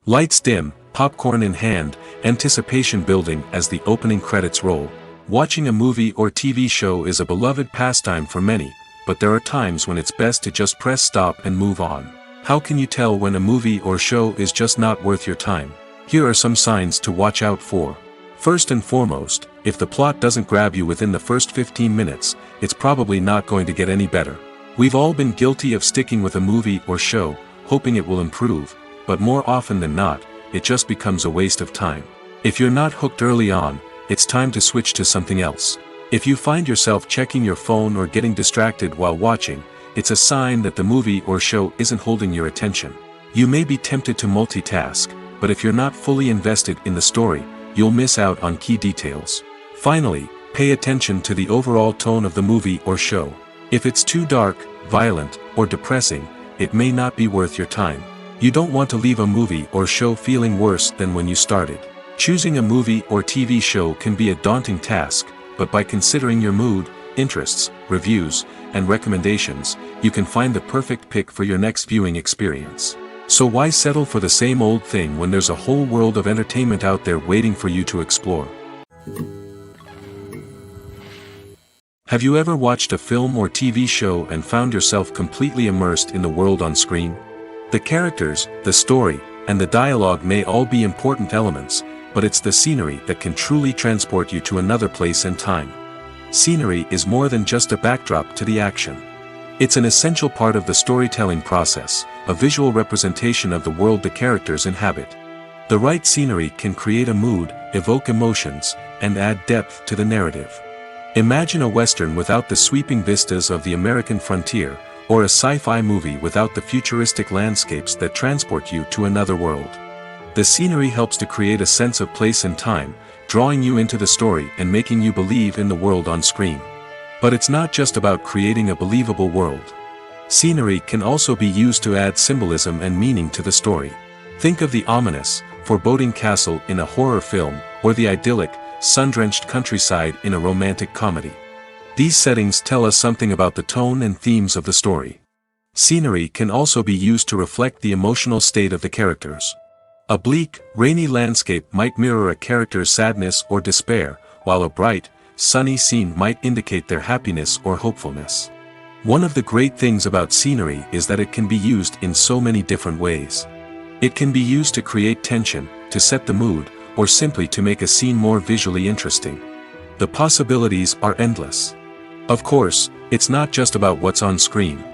Lights dim, popcorn in hand, anticipation building as the opening credits roll. Watching a movie or TV show is a beloved pastime for many, but there are times when it's best to just press stop and move on. How can you tell when a movie or show is just not worth your time? Here are some signs to watch out for. First and foremost, if the plot doesn't grab you within the first 15 minutes, it's probably not going to get any better. We've all been guilty of sticking with a movie or show, hoping it will improve, but more often than not, it just becomes a waste of time. If you're not hooked early on, it's time to switch to something else. If you find yourself checking your phone or getting distracted while watching, it's a sign that the movie or show isn't holding your attention. You may be tempted to multitask, but if you're not fully invested in the story, you'll miss out on key details. Finally, pay attention to the overall tone of the movie or show. If it's too dark, violent, or depressing, it may not be worth your time. You don't want to leave a movie or show feeling worse than when you started. Choosing a movie or TV show can be a daunting task, but by considering your mood, interests, reviews, and recommendations, you can find the perfect pick for your next viewing experience. So why settle for the same old thing when there's a whole world of entertainment out there waiting for you to explore? Have you ever watched a film or TV show and found yourself completely immersed in the world on screen? The characters, the story, and the dialogue may all be important elements, but it's the scenery that can truly transport you to another place and time. Scenery is more than just a backdrop to the action. It's an essential part of the storytelling process, a visual representation of the world the characters inhabit. The right scenery can create a mood, evoke emotions, and add depth to the narrative. Imagine a Western without the sweeping vistas of the American frontier, or a sci-fi movie without the futuristic landscapes that transport you to another world. The scenery helps to create a sense of place and time, drawing you into the story and making you believe in the world on screen. But it's not just about creating a believable world. Scenery can also be used to add symbolism and meaning to the story. Think of the ominous, foreboding castle in a horror film, or the idyllic, sun-drenched countryside in a romantic comedy. These settings tell us something about the tone and themes of the story. Scenery can also be used to reflect the emotional state of the characters. A bleak, rainy landscape might mirror a character's sadness or despair, while a bright, sunny scene might indicate their happiness or hopefulness. One of the great things about scenery is that it can be used in so many different ways. It can be used to create tension, to set the mood, or simply to make a scene more visually interesting. The possibilities are endless. Of course, it's not just about what's on screen.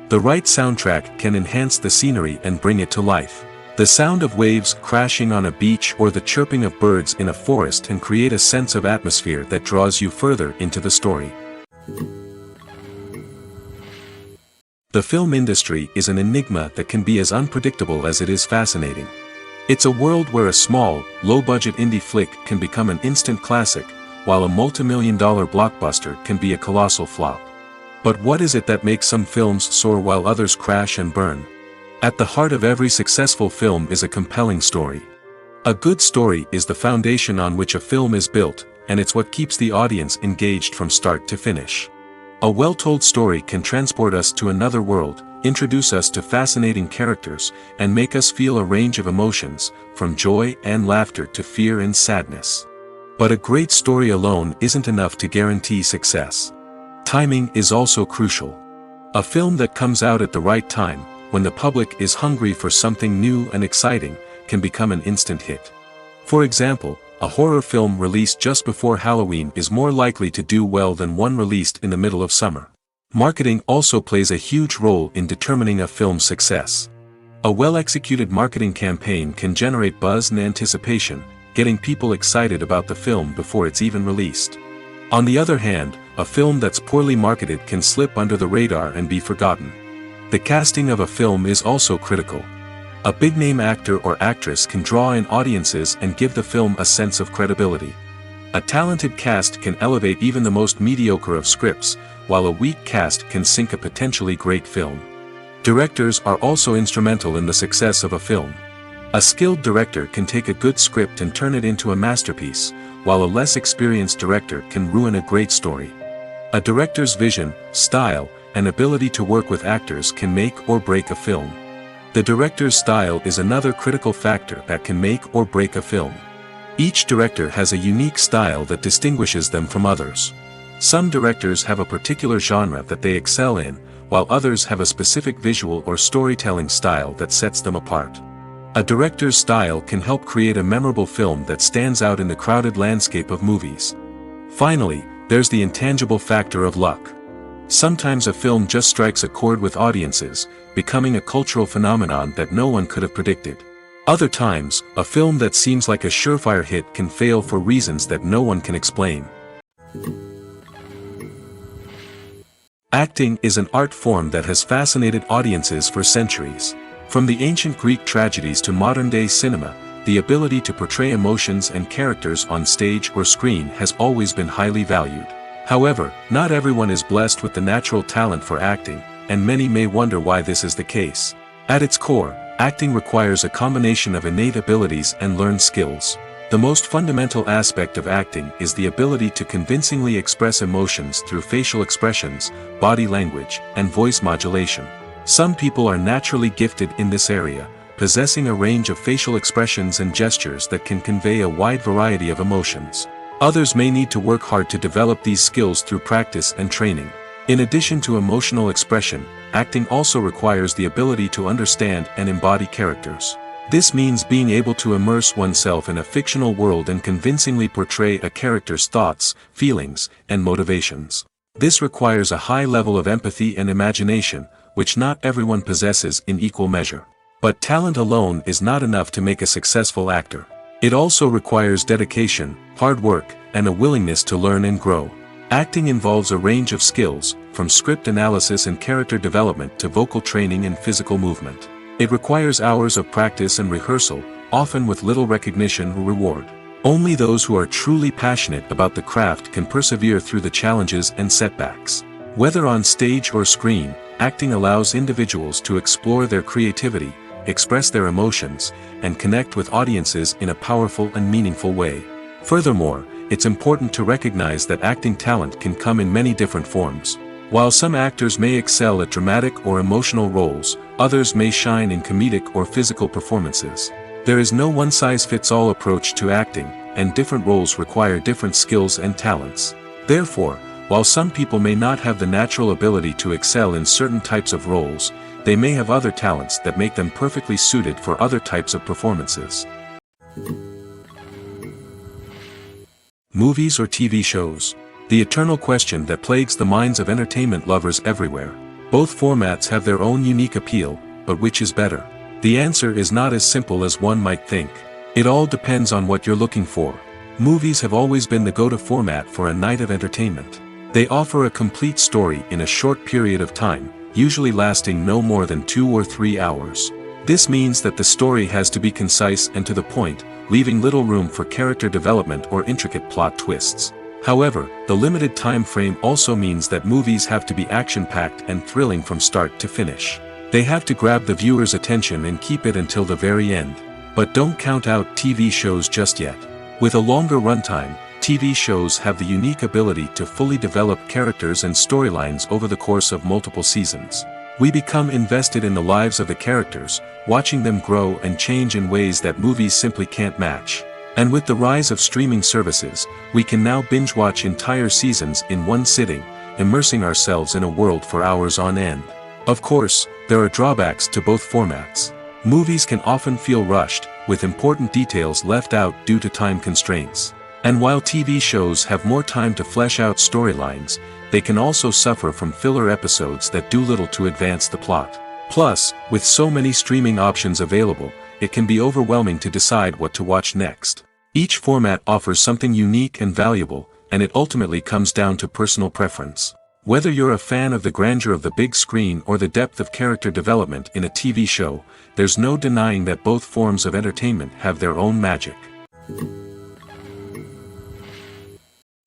The right soundtrack can enhance the scenery and bring it to life. The sound of waves crashing on a beach or the chirping of birds in a forest can create a sense of atmosphere that draws you further into the story. The film industry is an enigma that can be as unpredictable as it is fascinating. It's a world where a small, low-budget indie flick can become an instant classic, while a multi-million-dollar blockbuster can be a colossal flop. But what is it that makes some films soar while others crash and burn? At the heart of every successful film is a compelling story. A good story is the foundation on which a film is built, and it's what keeps the audience engaged from start to finish. A well-told story can transport us to another world, introduce us to fascinating characters, and make us feel a range of emotions, from joy and laughter to fear and sadness. But a great story alone isn't enough to guarantee success. Timing is also crucial. A film that comes out at the right time, when the public is hungry for something new and exciting, can become an instant hit. For example, a horror film released just before Halloween is more likely to do well than one released in the middle of summer. Marketing also plays a huge role in determining a film's success. A well-executed marketing campaign can generate buzz and anticipation, getting people excited about the film before it's even released. On the other hand, a film that's poorly marketed can slip under the radar and be forgotten. The casting of a film is also critical. A big-name actor or actress can draw in audiences and give the film a sense of credibility. A talented cast can elevate even the most mediocre of scripts, while a weak cast can sink a potentially great film. Directors are also instrumental in the success of a film. A skilled director can take a good script and turn it into a masterpiece, while a less experienced director can ruin a great story. A director's vision, style, and ability to work with actors can make or break a film. The director's style is another critical factor that can make or break a film. Each director has a unique style that distinguishes them from others. Some directors have a particular genre that they excel in, while others have a specific visual or storytelling style that sets them apart. A director's style can help create a memorable film that stands out in the crowded landscape of movies. Finally, there's the intangible factor of luck. Sometimes a film just strikes a chord with audiences, becoming a cultural phenomenon that no one could have predicted. Other times, a film that seems like a surefire hit can fail for reasons that no one can explain. Acting is an art form that has fascinated audiences for centuries. From the ancient Greek tragedies to modern-day cinema, the ability to portray emotions and characters on stage or screen has always been highly valued. However, not everyone is blessed with the natural talent for acting, and many may wonder why this is the case. At its core, acting requires a combination of innate abilities and learned skills. The most fundamental aspect of acting is the ability to convincingly express emotions through facial expressions, body language, and voice modulation. Some people are naturally gifted in this area, possessing a range of facial expressions and gestures that can convey a wide variety of emotions. Others may need to work hard to develop these skills through practice and training. In addition to emotional expression, acting also requires the ability to understand and embody characters. This means being able to immerse oneself in a fictional world and convincingly portray a character's thoughts, feelings, and motivations. This requires a high level of empathy and imagination, which not everyone possesses in equal measure. But talent alone is not enough to make a successful actor. It also requires dedication, hard work, and a willingness to learn and grow. Acting involves a range of skills, from script analysis and character development to vocal training and physical movement. It requires hours of practice and rehearsal, often with little recognition or reward. Only those who are truly passionate about the craft can persevere through the challenges and setbacks. Whether on stage or screen, acting allows individuals to explore their creativity, express their emotions, and connect with audiences in a powerful and meaningful way. Furthermore, it's important to recognize that acting talent can come in many different forms. While some actors may excel at dramatic or emotional roles, others may shine in comedic or physical performances. There is no one-size-fits-all approach to acting, and different roles require different skills and talents. Therefore, while some people may not have the natural ability to excel in certain types of roles, they may have other talents that make them perfectly suited for other types of performances. Movies or TV shows? The eternal question that plagues the minds of entertainment lovers everywhere. Both formats have their own unique appeal, but which is better? The answer is not as simple as one might think. It all depends on what you're looking for. Movies have always been the go-to format for a night of entertainment. They offer a complete story in a short period of time, usually lasting no more than 2 or 3 hours. This means that the story has to be concise and to the point, leaving little room for character development or intricate plot twists. However, the limited time frame also means that movies have to be action-packed and thrilling from start to finish. They have to grab the viewer's attention and keep it until the very end. But don't count out TV shows just yet. With a longer runtime, TV shows have the unique ability to fully develop characters and storylines over the course of multiple seasons. We become invested in the lives of the characters, watching them grow and change in ways that movies simply can't match. And with the rise of streaming services, we can now binge-watch entire seasons in one sitting, immersing ourselves in a world for hours on end. Of course, there are drawbacks to both formats. Movies can often feel rushed, with important details left out due to time constraints. And while TV shows have more time to flesh out storylines, they can also suffer from filler episodes that do little to advance the plot. Plus, with so many streaming options available, it can be overwhelming to decide what to watch next. Each format offers something unique and valuable, and it ultimately comes down to personal preference. Whether you're a fan of the grandeur of the big screen or the depth of character development in a TV show, there's no denying that both forms of entertainment have their own magic.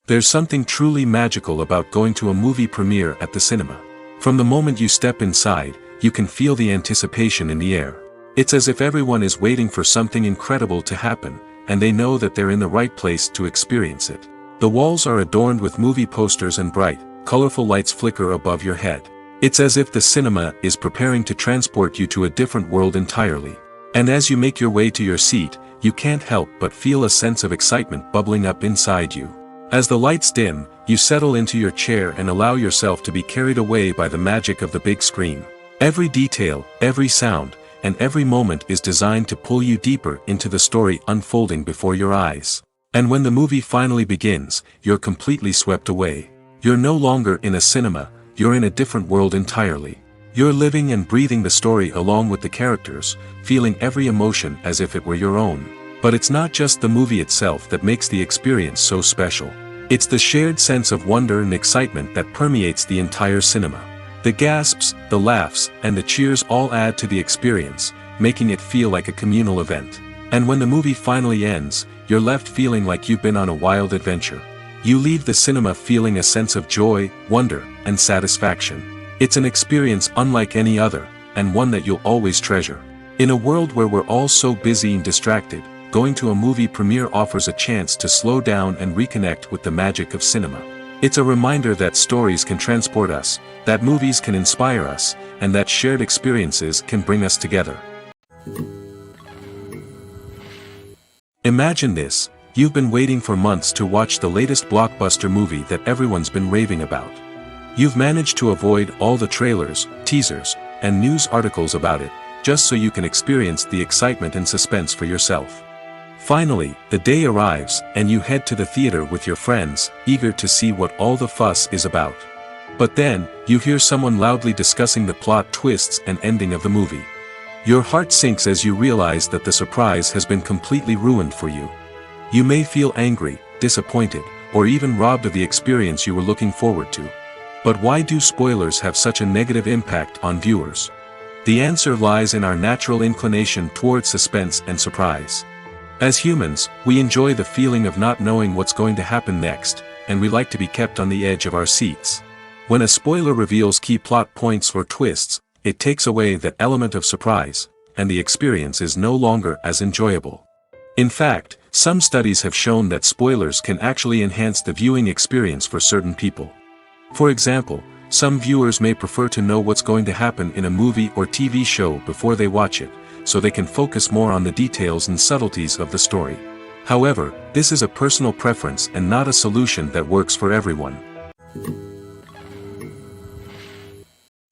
There's something truly magical about going to a movie premiere at the cinema. From the moment you step inside, you can feel the anticipation in the air. It's as if everyone is waiting for something incredible to happen, and they know that they're in the right place to experience it. The walls are adorned with movie posters and bright, colorful lights flicker above your head. It's as if the cinema is preparing to transport you to a different world entirely. And as you make your way to your seat, you can't help but feel a sense of excitement bubbling up inside you. As the lights dim, you settle into your chair and allow yourself to be carried away by the magic of the big screen. Every detail, every sound, and every moment is designed to pull you deeper into the story unfolding before your eyes. And when the movie finally begins, you're completely swept away. You're no longer in a cinema, you're in a different world entirely. You're living and breathing the story along with the characters, feeling every emotion as if it were your own. But it's not just the movie itself that makes the experience so special. It's the shared sense of wonder and excitement that permeates the entire cinema. The gasps, the laughs, and the cheers all add to the experience, making it feel like a communal event. And when the movie finally ends, you're left feeling like you've been on a wild adventure. You leave the cinema feeling a sense of joy, wonder, and satisfaction. It's an experience unlike any other, and one that you'll always treasure. In a world where we're all so busy and distracted, going to a movie premiere offers a chance to slow down and reconnect with the magic of cinema. It's a reminder that stories can transport us, that movies can inspire us, and that shared experiences can bring us together. Imagine this: You've been waiting for months to watch the latest blockbuster movie that everyone's been raving about. You've managed to avoid all the trailers, teasers, and news articles about it, just so you can experience the excitement and suspense for yourself. Finally, the day arrives, and you head to the theater with your friends, eager to see what all the fuss is about. But then, you hear someone loudly discussing the plot twists and ending of the movie. Your heart sinks as you realize that the surprise has been completely ruined for you. You may feel angry, disappointed, or even robbed of the experience you were looking forward to. But why do spoilers have such a negative impact on viewers? The answer lies in our natural inclination toward suspense and surprise. As humans, we enjoy the feeling of not knowing what's going to happen next, and we like to be kept on the edge of our seats. When a spoiler reveals key plot points or twists, it takes away that element of surprise, and the experience is no longer as enjoyable. In fact, some studies have shown that spoilers can actually enhance the viewing experience for certain people. For example, some viewers may prefer to know what's going to happen in a movie or TV show before they watch it, so they can focus more on the details and subtleties of the story. However, this is a personal preference and not a solution that works for everyone.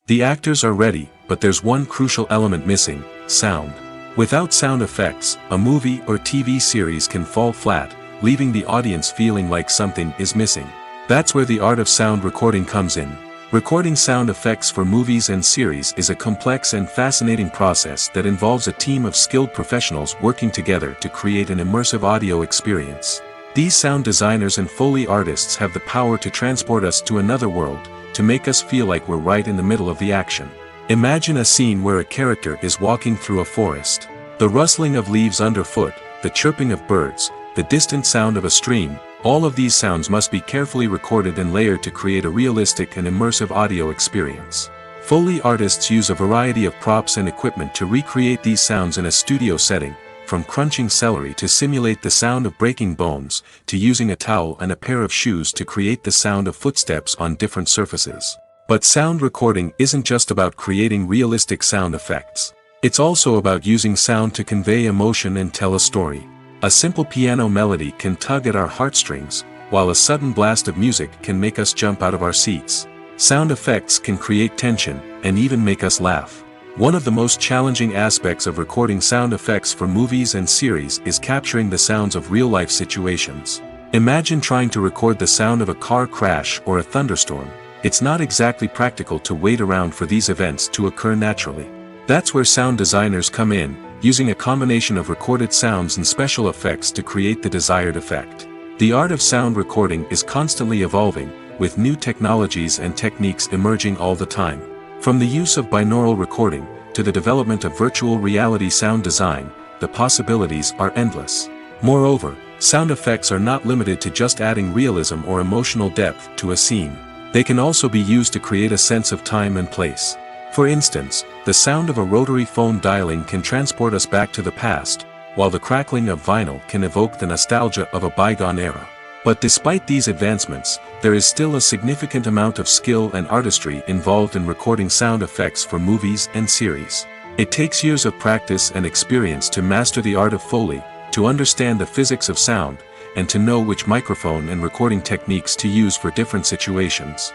The actors are ready, but there's one crucial element missing: sound. Without sound effects, a movie or TV series can fall flat, leaving the audience feeling like something is missing. That's where the art of sound recording comes in. Recording sound effects for movies and series is a complex and fascinating process that involves a team of skilled professionals working together to create an immersive audio experience. These sound designers and Foley artists have the power to transport us to another world, to make us feel like we're right in the middle of the action. Imagine a scene where a character is walking through a forest. The rustling of leaves underfoot, the chirping of birds, the distant sound of a stream, all of these sounds must be carefully recorded and layered to create a realistic and immersive audio experience. Foley artists use a variety of props and equipment to recreate these sounds in a studio setting, from crunching celery to simulate the sound of breaking bones, to using a towel and a pair of shoes to create the sound of footsteps on different surfaces. But sound recording isn't just about creating realistic sound effects. It's also about using sound to convey emotion and tell a story. A simple piano melody can tug at our heartstrings, while a sudden blast of music can make us jump out of our seats. Sound effects can create tension, and even make us laugh. One of the most challenging aspects of recording sound effects for movies and series is capturing the sounds of real-life situations. Imagine trying to record the sound of a car crash or a thunderstorm. It's not exactly practical to wait around for these events to occur naturally. That's where sound designers come in, using a combination of recorded sounds and special effects to create the desired effect. The art of sound recording is constantly evolving, with new technologies and techniques emerging all the time. From the use of binaural recording, to the development of virtual reality sound design, the possibilities are endless. Moreover, sound effects are not limited to just adding realism or emotional depth to a scene. They can also be used to create a sense of time and place. For instance, the sound of a rotary phone dialing can transport us back to the past, while the crackling of vinyl can evoke the nostalgia of a bygone era. But despite these advancements, there is still a significant amount of skill and artistry involved in recording sound effects for movies and series. It takes years of practice and experience to master the art of Foley, to understand the physics of sound, and to know which microphone and recording techniques to use for different situations.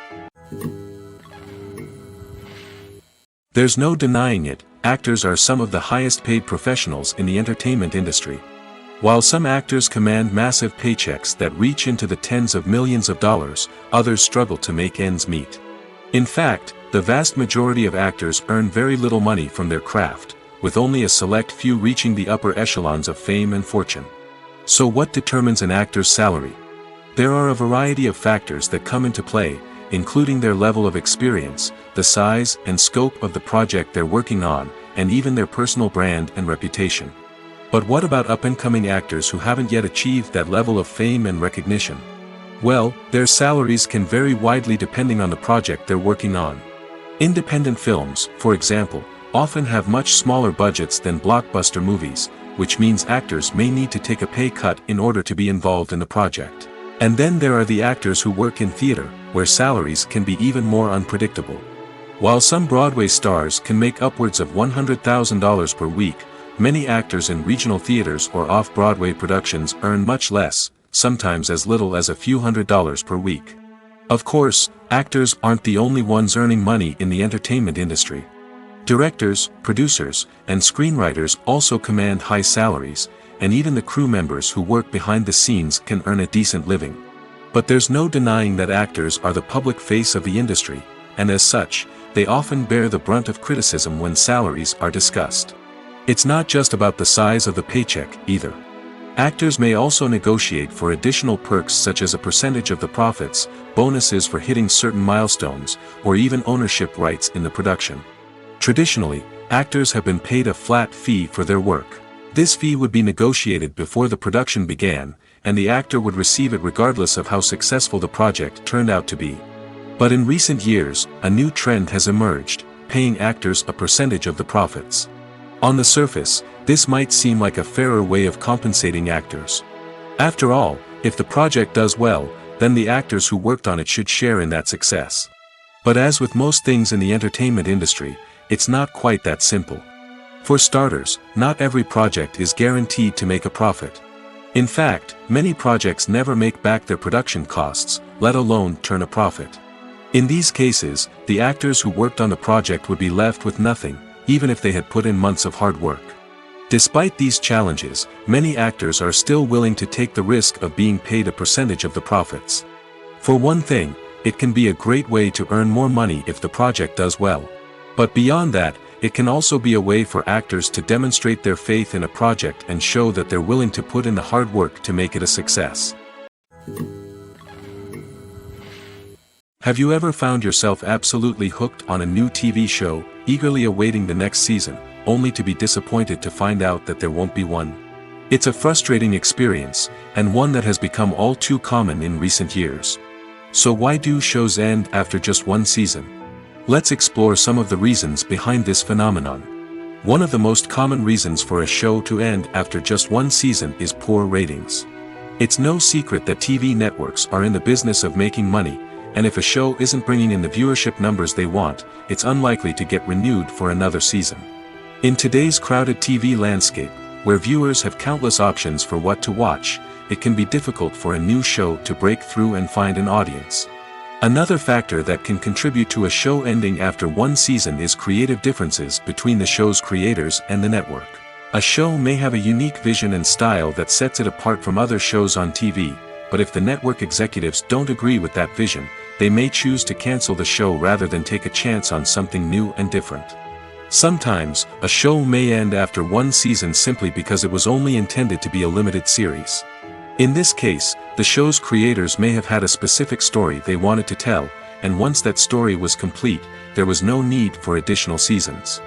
There's no denying it, actors are some of the highest paid professionals in the entertainment industry. While some actors command massive paychecks that reach into the tens of millions of dollars, others struggle to make ends meet. In fact, the vast majority of actors earn very little money from their craft, with only a select few reaching the upper echelons of fame and fortune. So what determines an actor's salary? There are a variety of factors that come into play, including their level of experience, the size and scope of the project they're working on, and even their personal brand and reputation. But what about up-and-coming actors who haven't yet achieved that level of fame and recognition? Well, their salaries can vary widely depending on the project they're working on. Independent films, for example, often have much smaller budgets than blockbuster movies, which means actors may need to take a pay cut in order to be involved in the project. And then there are the actors who work in theater, where salaries can be even more unpredictable. While some Broadway stars can make upwards of $100,000 per week, many actors in regional theaters or off-Broadway productions earn much less, sometimes as little as a few $100s per week. Of course, actors aren't the only ones earning money in the entertainment industry. Directors, producers, and screenwriters also command high salaries, and even the crew members who work behind the scenes can earn a decent living. But there's no denying that actors are the public face of the industry, and as such, they often bear the brunt of criticism when salaries are discussed. It's not just about the size of the paycheck, either. Actors may also negotiate for additional perks such as a percentage of the profits, bonuses for hitting certain milestones, or even ownership rights in the production. Traditionally, actors have been paid a flat fee for their work. This fee would be negotiated before the production began, and the actor would receive it regardless of how successful the project turned out to be. But in recent years, a new trend has emerged, paying actors a percentage of the profits. On the surface, this might seem like a fairer way of compensating actors. After all, if the project does well, then the actors who worked on it should share in that success. But as with most things in the entertainment industry, it's not quite that simple. For starters, not every project is guaranteed to make a profit. In fact, many projects never make back their production costs, let alone turn a profit. In these cases, the actors who worked on the project would be left with nothing, even if they had put in months of hard work. Despite these challenges, many actors are still willing to take the risk of being paid a percentage of the profits. For one thing, it can be a great way to earn more money if the project does well. But beyond that, it can also be a way for actors to demonstrate their faith in a project and show that they're willing to put in the hard work to make it a success. Have you ever found yourself absolutely hooked on a new TV show, eagerly awaiting the next season, only to be disappointed to find out that there won't be one? It's a frustrating experience, and one that has become all too common in recent years. So why do shows end after just one season? Let's explore some of the reasons behind this phenomenon. One of the most common reasons for a show to end after just one season is poor ratings. It's no secret that TV networks are in the business of making money, and if a show isn't bringing in the viewership numbers they want, it's unlikely to get renewed for another season. In today's crowded TV landscape, where viewers have countless options for what to watch, it can be difficult for a new show to break through and find an audience. Another factor that can contribute to a show ending after one season is creative differences between the show's creators and the network. A show may have a unique vision and style that sets it apart from other shows on TV, but if the network executives don't agree with that vision, they may choose to cancel the show rather than take a chance on something new and different. Sometimes, a show may end after one season simply because it was only intended to be a limited series. In this case, the show's creators may have had a specific story they wanted to tell, and once that story was complete, there was no need for additional seasons.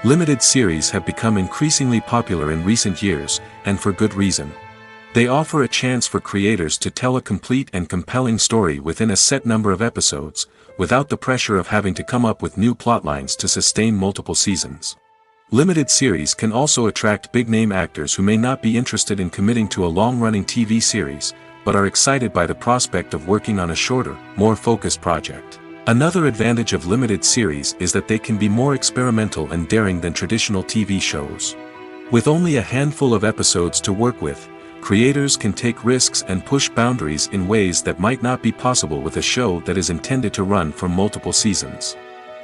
Limited series have become increasingly popular in recent years, and for good reason. They offer a chance for creators to tell a complete and compelling story within a set number of episodes, without the pressure of having to come up with new plotlines to sustain multiple seasons. Limited series can also attract big-name actors who may not be interested in committing to a long-running TV series, but are excited by the prospect of working on a shorter, more focused project. Another advantage of limited series is that they can be more experimental and daring than traditional TV shows. With only a handful of episodes to work with, creators can take risks and push boundaries in ways that might not be possible with a show that is intended to run for multiple seasons.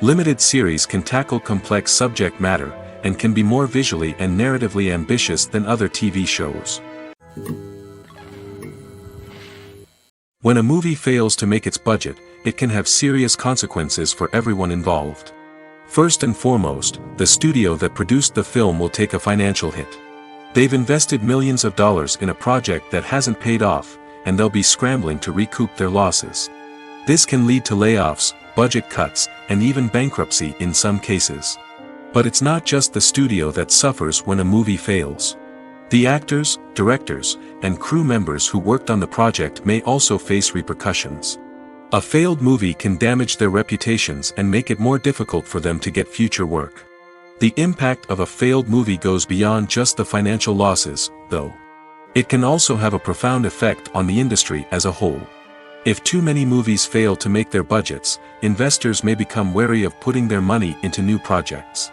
Limited series can tackle complex subject matter, and can be more visually and narratively ambitious than other TV shows. When a movie fails to make its budget, it can have serious consequences for everyone involved. First and foremost, the studio that produced the film will take a financial hit. They've invested millions of dollars in a project that hasn't paid off, and they'll be scrambling to recoup their losses. This can lead to layoffs, budget cuts, and even bankruptcy in some cases. But it's not just the studio that suffers when a movie fails. The actors, directors, and crew members who worked on the project may also face repercussions. A failed movie can damage their reputations and make it more difficult for them to get future work. The impact of a failed movie goes beyond just the financial losses, though. It can also have a profound effect on the industry as a whole. If too many movies fail to make their budgets, investors may become wary of putting their money into new projects.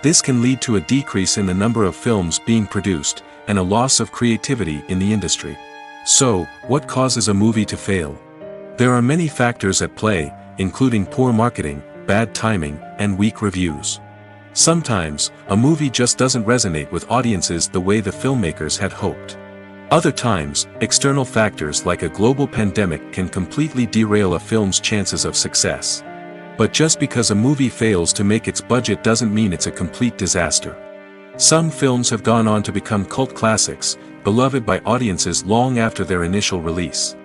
This can lead to a decrease in the number of films being produced, and a loss of creativity in the industry. So, what causes a movie to fail? There are many factors at play, including poor marketing, bad timing, and weak reviews. Sometimes, a movie just doesn't resonate with audiences the way the filmmakers had hoped. Other times, external factors like a global pandemic can completely derail a film's chances of success. But just because a movie fails to make its budget doesn't mean it's a complete disaster. Some films have gone on to become cult classics, beloved by audiences long after their initial release.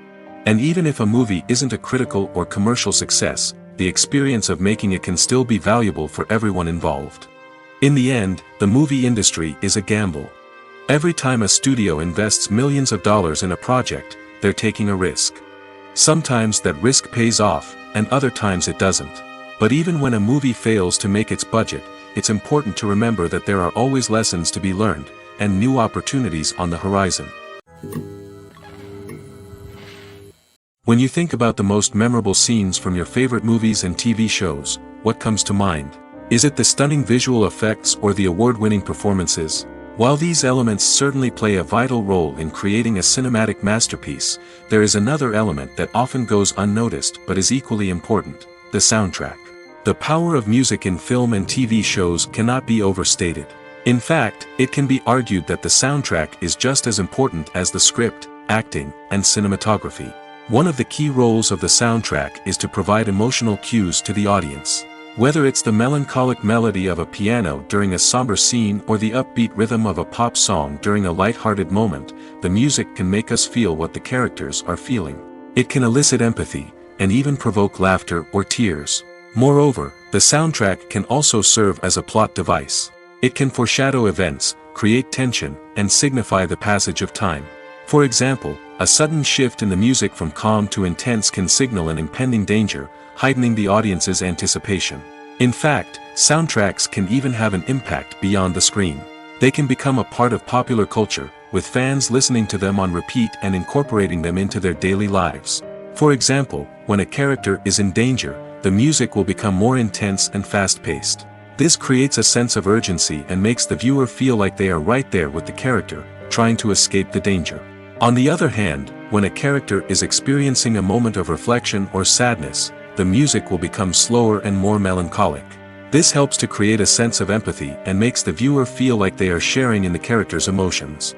And even if a movie isn't a critical or commercial success, the experience of making it can still be valuable for everyone involved. In the end, the movie industry is a gamble. Every time a studio invests millions of dollars in a project, they're taking a risk. Sometimes that risk pays off, and other times it doesn't. But even when a movie fails to make its budget, it's important to remember that there are always lessons to be learned, and new opportunities on the horizon. When you think about the most memorable scenes from your favorite movies and TV shows, what comes to mind? Is it the stunning visual effects or the award-winning performances? While these elements certainly play a vital role in creating a cinematic masterpiece, there is another element that often goes unnoticed but is equally important: the soundtrack. The power of music in film and TV shows cannot be overstated. In fact, it can be argued that the soundtrack is just as important as the script, acting, and cinematography. One of the key roles of the soundtrack is to provide emotional cues to the audience. Whether it's the melancholic melody of a piano during a somber scene or the upbeat rhythm of a pop song during a light-hearted moment, the music can make us feel what the characters are feeling. It can elicit empathy, and even provoke laughter or tears. Moreover, the soundtrack can also serve as a plot device. It can foreshadow events, create tension, and signify the passage of time. For example, a sudden shift in the music from calm to intense can signal an impending danger, heightening the audience's anticipation. In fact, soundtracks can even have an impact beyond the screen. They can become a part of popular culture, with fans listening to them on repeat and incorporating them into their daily lives. For example, when a character is in danger, the music will become more intense and fast-paced. This creates a sense of urgency and makes the viewer feel like they are right there with the character, trying to escape the danger. On the other hand, when a character is experiencing a moment of reflection or sadness, the music will become slower and more melancholic. This helps to create a sense of empathy and makes the viewer feel like they are sharing in the character's emotions.